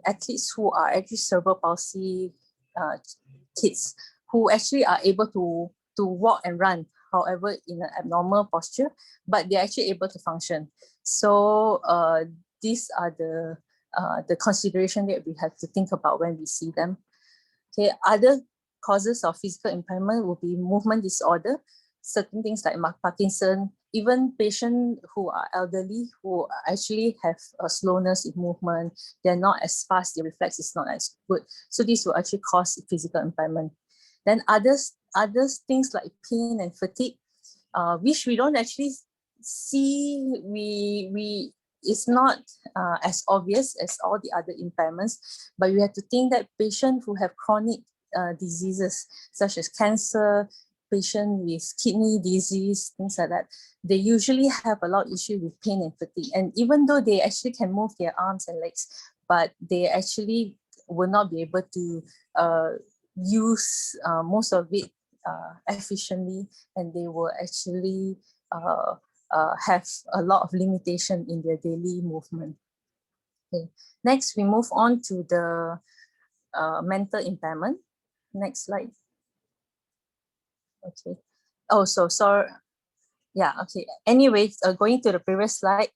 athletes who are actually cerebral palsy kids who actually are able to walk and run, however in an abnormal posture, but they're actually able to function. So these are the consideration that we have to think about when we see them. Okay, other causes of physical impairment will be movement disorder, certain things like Parkinson, even patients who are elderly who actually have a slowness in movement, they're not as fast, the reflex is not as good. So this will actually cause physical impairment. Then others things like pain and fatigue, which we don't actually see, it's not as obvious as all the other impairments, but you have to think that patients who have chronic diseases such as cancer, patient with kidney disease, things like that, they usually have a lot of issue with pain and fatigue. And even though they actually can move their arms and legs, but they actually will not be able to use most of it efficiently, and they will actually have a lot of limitation in their daily movement. Okay. Next, we move on to the mental impairment. Next slide. Okay. Oh, so sorry. Yeah, okay. Anyway, going to the previous slide,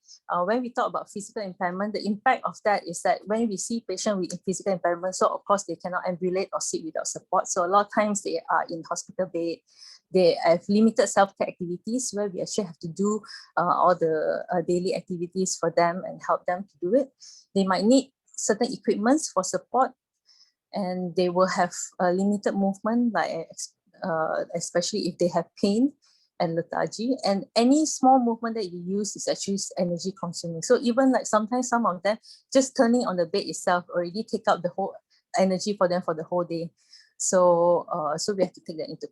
when we talk about physical impairment, the impact of that is that when we see patients with physical impairment, so of course they cannot ambulate or sit without support. So a lot of times they are in hospital bed. They have limited self-care activities where we actually have to do all the daily activities for them and help them to do it. They might need certain equipments for support, and they will have limited movement, like especially if they have pain and lethargy, and any small movement that you use is actually energy consuming. So even like sometimes some of them just turning on the bed itself already take up the whole energy for them for the whole day. So so we have to take that into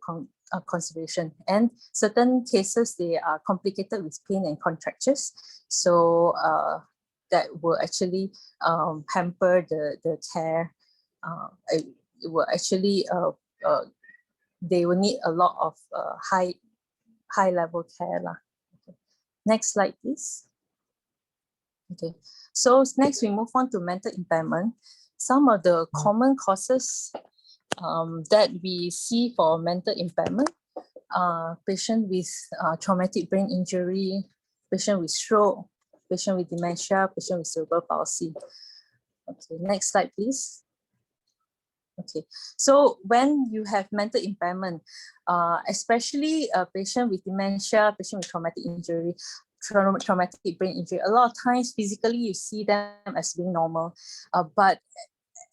consideration. And certain cases, they are complicated with pain and contractures. So that will actually hamper the care. It will actually they will need a lot of high level care lah. Okay. Next slide, please. Okay, so next we move on to mental impairment. Some of the common causes that we see for mental impairment are patient with traumatic brain injury, patient with stroke, patient with dementia, patient with cerebral palsy. Okay, next slide, please. Okay, so when you have mental impairment, especially a patient with dementia, patient with traumatic injury, traumatic brain injury, a lot of times physically you see them as being normal, but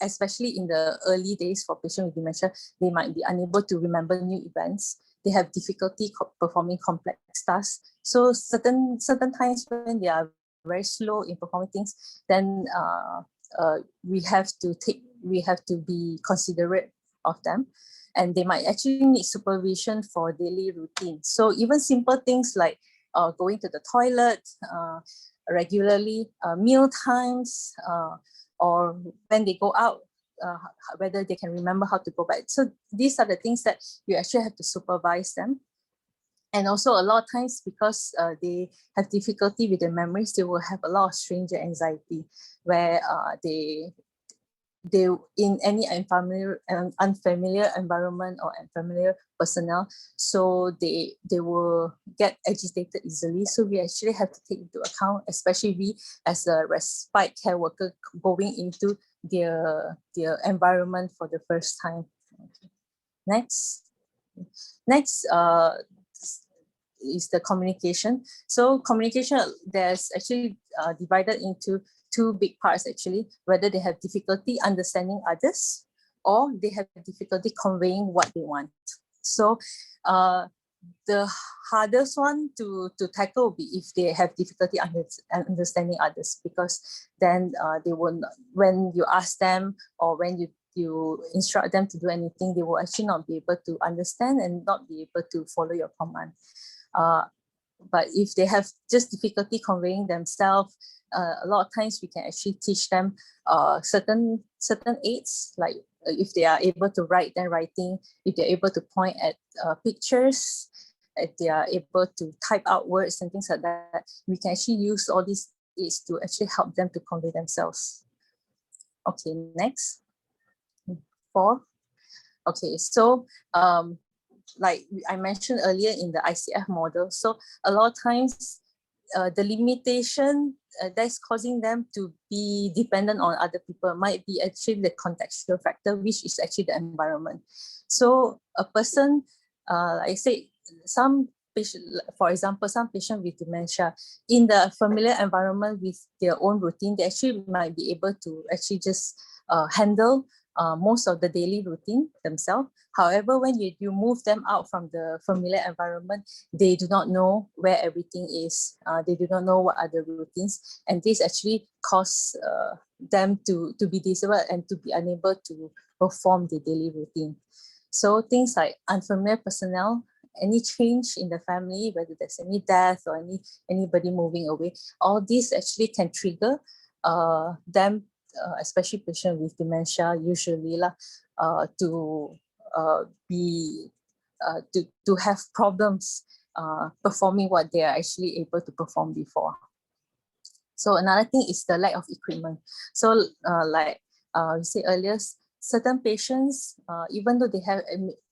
especially in the early days for patients with dementia, they might be unable to remember new events. They have difficulty performing complex tasks. So certain times when they are very slow in performing things, then we have to be considerate of them, and they might actually need supervision for daily routine. So even simple things like going to the toilet regularly, meal times, or when they go out, whether they can remember how to go back. So these are the things that you actually have to supervise them. And also a lot of times, because they have difficulty with their memories, they will have a lot of stranger anxiety where they they in any unfamiliar environment or unfamiliar personnel, so they will get agitated easily. So we actually have to take into account, especially we as a respite care worker going into their environment for the first time. Okay. Next is the communication. So communication, there's actually divided into two big parts actually, whether they have difficulty understanding others or they have difficulty conveying what they want. So the hardest one to tackle will be if they have difficulty understanding others, because then they will not, when you ask them or when you instruct them to do anything, they will actually not be able to understand and not be able to follow your command. But if they have just difficulty conveying themselves, a lot of times we can actually teach them certain aids, like if they are able to write, then writing. If they're able to point at pictures, if they are able to type out words and things like that, we can actually use all these aids to actually help them to convey themselves. Okay, next. 4. Okay, so like I mentioned earlier in the ICF model, so a lot of times the limitation that's causing them to be dependent on other people might be actually the contextual factor, which is actually the environment. So a person, like I say, some patient, for example, some patient with dementia, in the familiar environment with their own routine, they actually might be able to actually just handle most of the daily routine themselves. However, when you move them out from the familiar environment, they do not know where everything is. They do not know what are the routines, and this actually cause them to be disabled and to be unable to perform the daily routine. So things like unfamiliar personnel, any change in the family, whether there's any death or anybody moving away, all these actually can trigger them, especially patients with dementia, usually to have problems performing what they are actually able to perform before. So another thing is the lack of equipment. So like we said earlier, certain patients, even though they have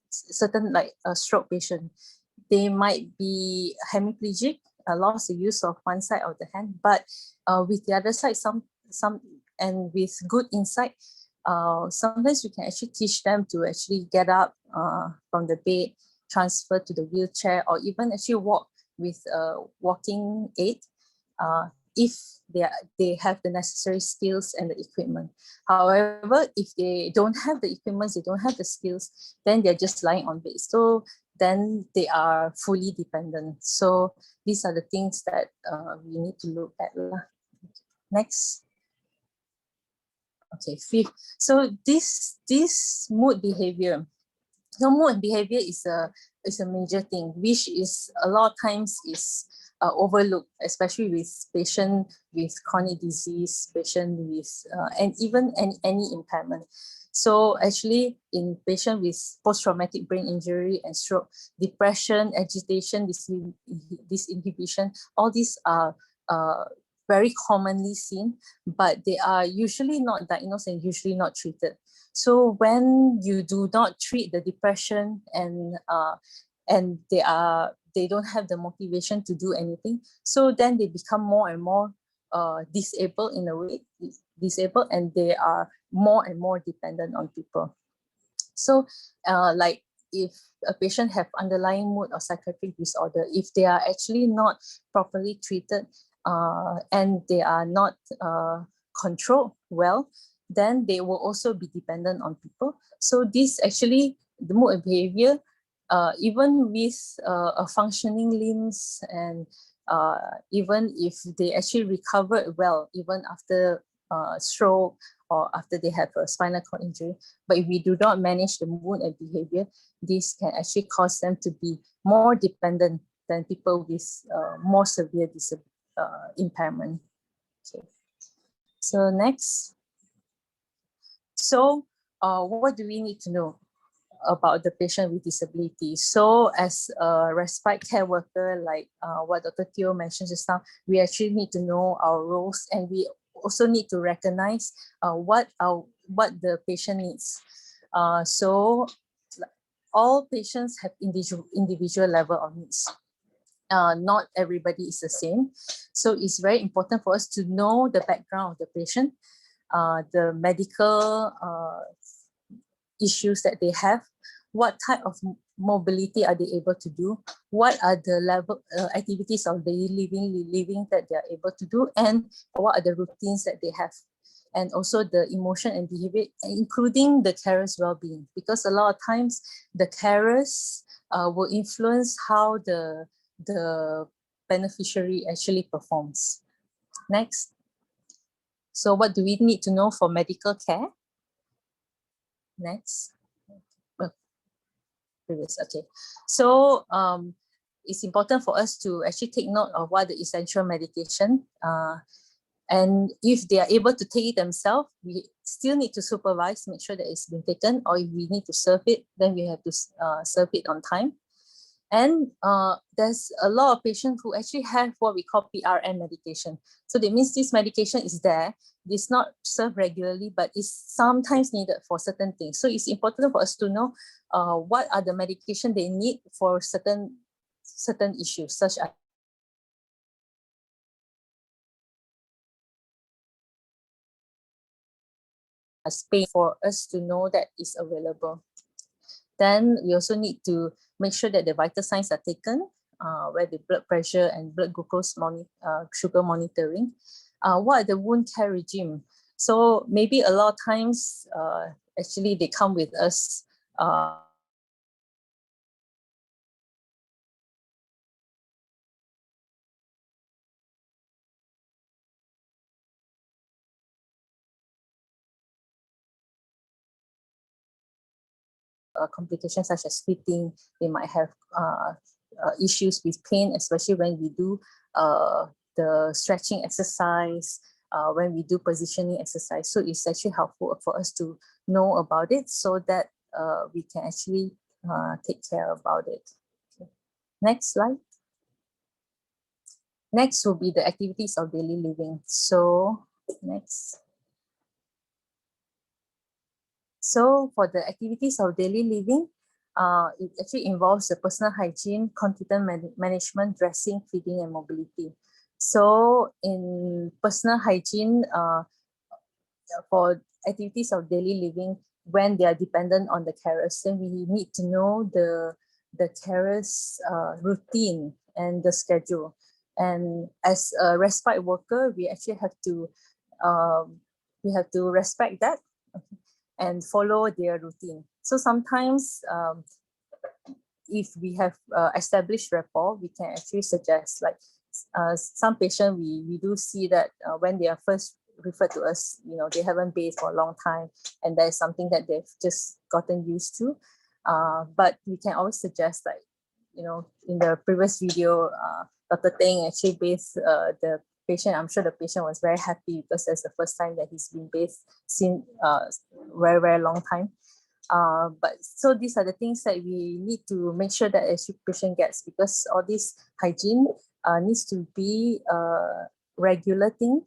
certain like a stroke patient, they might be hemiplegic, lost the use of one side of the hand, but with the other side, some and with good insight, sometimes we can actually teach them to actually get up from the bed, transfer to the wheelchair, or even actually walk with a walking aid if they have the necessary skills and the equipment. However, if they don't have the equipment, they don't have the skills, then they're just lying on bed. So then they are fully dependent. So these are the things that we need to look at. Next. Okay, 5th. So this mood behavior. So mood behavior is a major thing, which is a lot of times is overlooked, especially with patient with chronic disease, patient with and even any impairment. So actually, in patient with post-traumatic brain injury and stroke, depression, agitation, disinhibition, all these are very commonly seen, but they are usually not diagnosed and usually not treated. So when you do not treat the depression and they don't have the motivation to do anything, so then they become more and more disabled in a way, and they are more and more dependent on people. So like if a patient have underlying mood or psychiatric disorder, if they are actually not properly treated and they are not controlled well, then they will also be dependent on people. So this actually, the mood and behavior, even with a functioning limbs and even if they actually recovered well, even after stroke or after they have a spinal cord injury, but if we do not manage the mood and behavior, this can actually cause them to be more dependent than people with more severe impairment. Okay. So next. So what do we need to know about the patient with disability? So as a respite care worker, like what Dr. Teo mentioned just now, we actually need to know our roles, and we also need to recognize what what the patient needs. So all patients have individual level of needs. Not everybody is the same. So it's very important for us to know the background of the patient, the medical issues that they have, what type of mobility are they able to do, what are the level activities of daily living that they are able to do, and what are the routines that they have, and also the emotion and behavior, including the carer's well-being, because a lot of times the carers will influence how the beneficiary actually performs. Next. So what do we need to know for medical care? Next. Previous, okay. So it's important for us to actually take note of what the essential medication, and if they are able to take it themselves, we still need to supervise, make sure that it's been taken, or if we need to serve it, then we have to serve it on time. And there's a lot of patients who actually have what we call PRN medication. So that means this medication is there, it's not served regularly, but it's sometimes needed for certain things. So it's important for us to know what are the medication they need for certain issues, such as pain, for us to know that it's available. Then we also need to make sure that the vital signs are taken, where the blood pressure and blood glucose sugar monitoring. What are the wound care regime? So maybe a lot of times, actually they come with us complications such as fitting. They might have issues with pain, especially when we do the stretching exercise, when we do positioning exercise. So it's actually helpful for us to know about it so that we can actually take care about it. Okay. Next slide. Next will be the activities of daily living. So next. So for the activities of daily living, it actually involves the personal hygiene, content management, dressing, feeding, and mobility. So in personal hygiene, for activities of daily living, when they are dependent on the carers, then we need to know the carers' routine and the schedule. And as a respite worker, we actually have to respect that and follow their routine. So sometimes if we have established rapport, we can actually suggest, like some patients, we do see that when they are first referred to us, they haven't bathed for a long time, and that is something that they've just gotten used to. But we can always suggest, like, in the previous video, Dr. Teng actually bathed the patient. I'm sure the patient was very happy because that's the first time that he's been bathed since very, very long time. But so these are the things that we need to make sure that a patient gets, because all this hygiene needs to be a regular thing,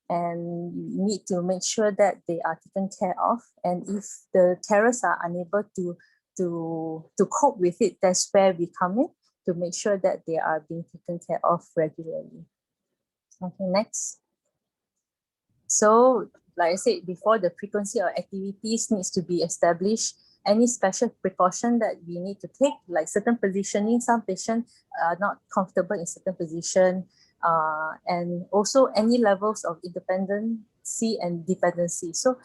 and you need to make sure that they are taken care of. And if the carers are unable to cope with it, that's where we come in to make sure that they are being taken care of regularly. Okay, next. So, like I said before, the frequency of activities needs to be established. Any special precaution that we need to take, like certain positioning, some patients are not comfortable in certain position, and also any levels of independency and dependency. So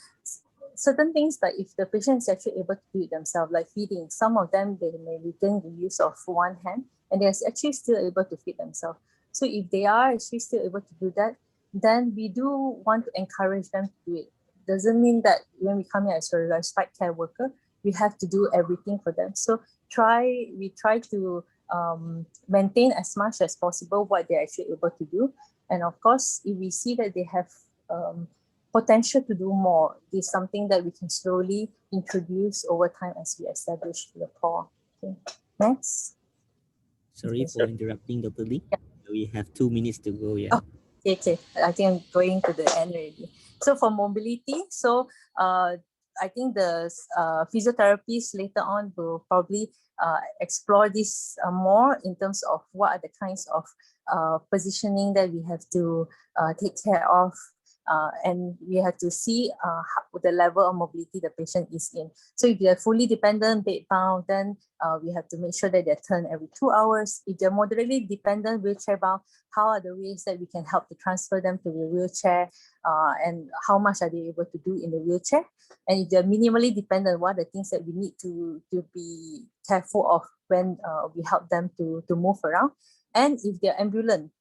certain things, like if the patient is actually able to do it themselves, like feeding, some of them, they may retain the use of one hand and they're actually still able to feed themselves. So if they are actually still able to do that, then we do want to encourage them to do it. Doesn't mean that when we come here as a respite care worker, we have to do everything for them. So we try to maintain as much as possible what they're actually able to do. And of course, if we see that they have potential to do more, is something that we can slowly introduce over time as we establish the rapport. Okay. Next. Sorry for interrupting, Dr. Lee. Yeah. We have 2 minutes to go. Yeah. Oh, okay. I think I'm going to the end already. So for mobility, so I think the physiotherapists later on will probably explore this more in terms of what are the kinds of positioning that we have to take care of. And we have to see the level of mobility the patient is in. So if they're fully dependent, bed bound, then we have to make sure that they're turned every 2 hours. If they're moderately dependent, wheelchair bound, how are the ways that we can help to transfer them to the wheelchair, and how much are they able to do in the wheelchair? And if they're minimally dependent, what are the things that we need to be careful of when we help them to move around? And if they're ambulant,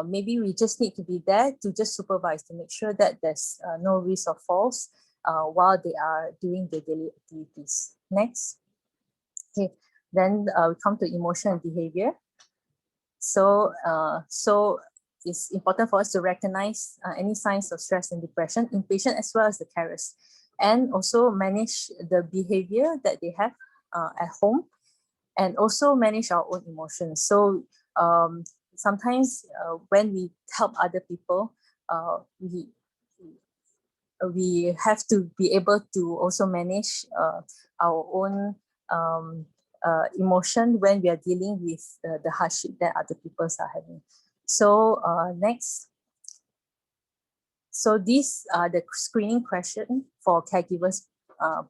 maybe we just need to be there to just supervise to make sure that there's no risk of falls while they are doing their daily activities. Next. Okay, then we come to emotion and behavior. So it's important for us to recognize any signs of stress and depression in patient as well as the carers, and also manage the behavior that they have at home, and also manage our own emotions. So sometimes when we help other people, we have to be able to also manage our own emotion when we are dealing with the hardship that other people are having. So next. So these are the screening question for caregivers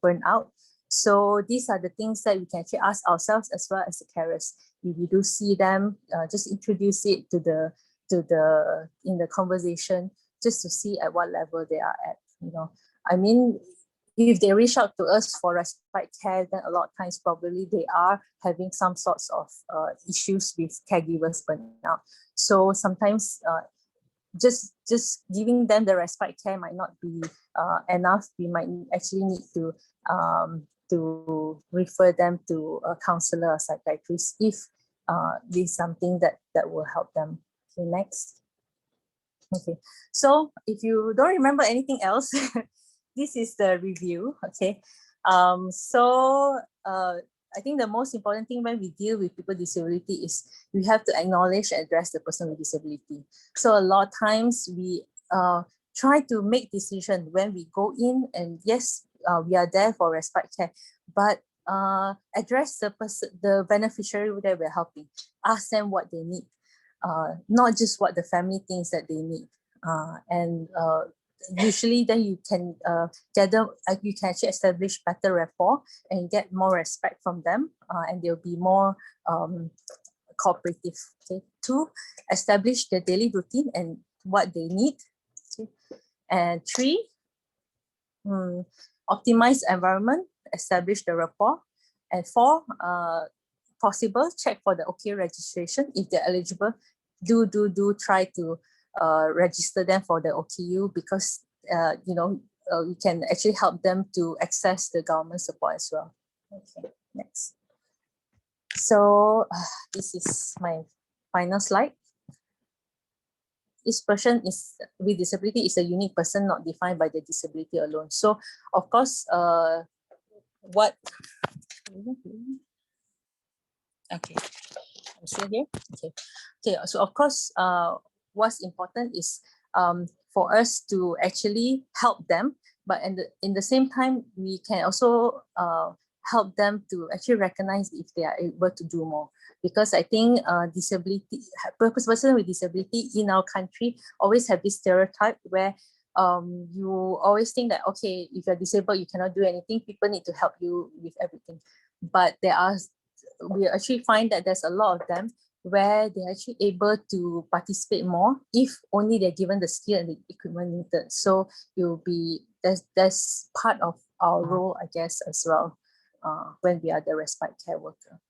burnout. So these are the things that we can actually ask ourselves as well as the carers. If we do see them, just introduce it to the in the conversation, just to see at what level they are at. You know, I mean, if they reach out to us for respite care, then a lot of times probably they are having some sorts of issues with caregivers burnout. So sometimes just giving them the respite care might not be enough. We might actually need to refer them to a counselor or psychiatrist if this is something that will help them. Okay, next. Okay, so if you don't remember anything else, this is the review. Okay, so I think the most important thing when we deal with people with disability is we have to acknowledge and address the person with disability. So a lot of times we try to make decisions when we go in, and yes, we are there for respite care, but address the person, the beneficiary that we're helping. Ask them what they need, not just what the family thinks that they need. And usually then you can gather, you can actually establish better rapport and get more respect from them, and they'll be more cooperative. Okay. 2, establish the daily routine and what they need. Okay. And 3, optimize environment, establish the rapport. And 4, possible, check for the OK registration. If they're eligible, do try to register them for the OKU, because you know, we can actually help them to access the government support as well. Okay, next. So this is my final slide. Each person is with disability is a unique person, not defined by the disability alone. So of course, what? Okay, I'm still here. Okay. So of course, what's important is for us to actually help them, but in the same time, we can also help them to actually recognize if they are able to do more. Because I think disability, person with disability in our country always have this stereotype where you always think that, okay, if you're disabled, you cannot do anything. People need to help you with everything. But we actually find that there's a lot of them where they're actually able to participate more if only they're given the skill and the equipment needed. So that's part of our role, I guess, as well, when we are the respite care worker.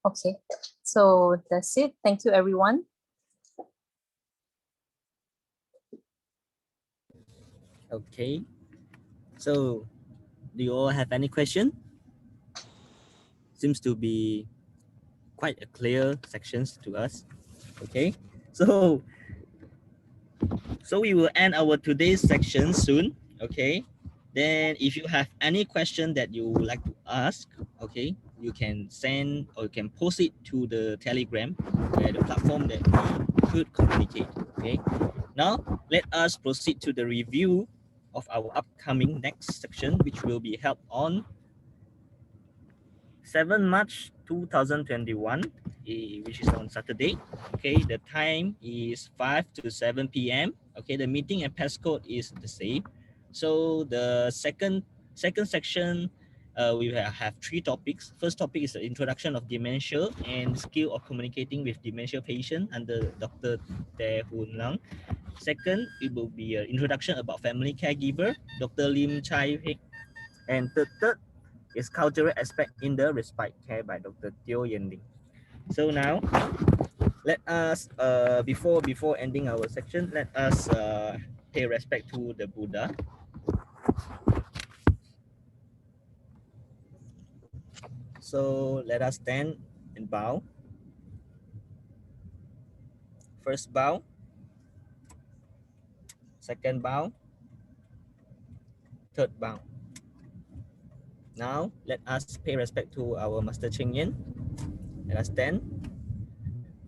Okay, so that's it. Thank you, everyone. Okay, so do you all have any question? Seems to be quite a clear sections to us. Okay, so we will end our today's section soon. Okay, then if you have any question that you would like to ask, okay, you can send or you can post it to the Telegram, the platform that we should communicate. Okay. Now let us proceed to the review of our upcoming next section, which will be held on 7 March 2021, which is on Saturday. Okay, the time is 5 to 7 p.m. Okay, the meeting and passcode is the same. So the second section, we have 3 topics. First topic is the introduction of dementia and skill of communicating with dementia patient under Dr. Tae Hoon Lang. Second, it will be an introduction about family caregiver, Dr. Lim Chai Hik. And third is cultural aspect in the respite care by Dr. Teo Yen Ling. So now, let us, before ending our section, let us pay respect to the Buddha. So let us stand and bow. First bow, second bow, third bow. Now let us pay respect to our Master Cheng Yen. Let us stand.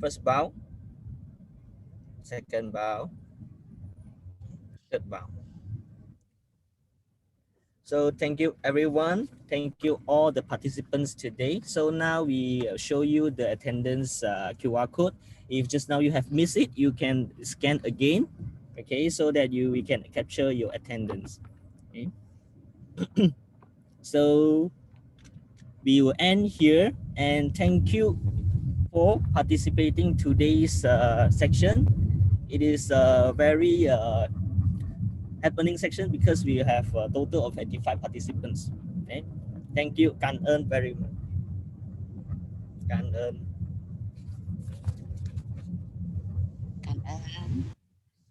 First bow, second bow, third bow. So thank you everyone. Thank you all the participants today. So now we show you the attendance QR code. If just now you have missed it, you can scan again. Okay, so that we can capture your attendance. Okay. So we will end here, and thank you for participating today's section. It is a very happening section because we have a total of 85 participants. Okay. Thank you. Cảm ơn very much. Cảm ơn.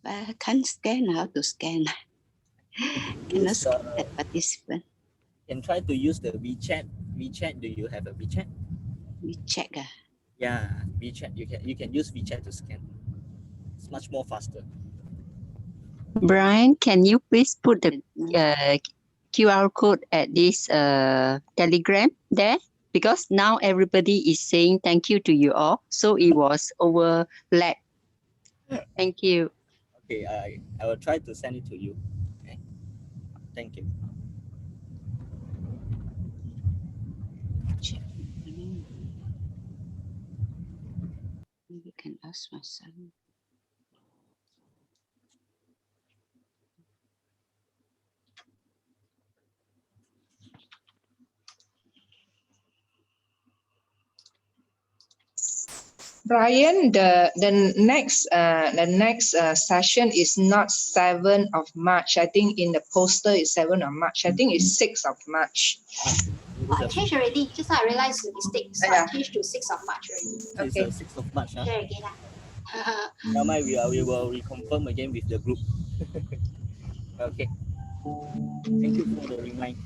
I can't scan how to scan. Cannot scan that participant. Can try to use the WeChat. WeChat, do you have a WeChat? WeChat. Yeah, WeChat. You can use WeChat to scan. It's much more faster. Brian, can you please put the QR code at this Telegram there? Because now everybody is saying thank you to you all, so it was overlapped. Thank you. Okay, I will try to send it to you. Okay. Thank you. Maybe can ask my son. Brian, the next session is not 7th of March. I think in the poster is 7th of March. I think it's 6th of March. I changed already. Just now I realized the mistake. So I changed to 6th of March already. Okay. It's 6th of March. Huh? Share again. Now we will reconfirm again with the group. Okay. Thank you for the reminder.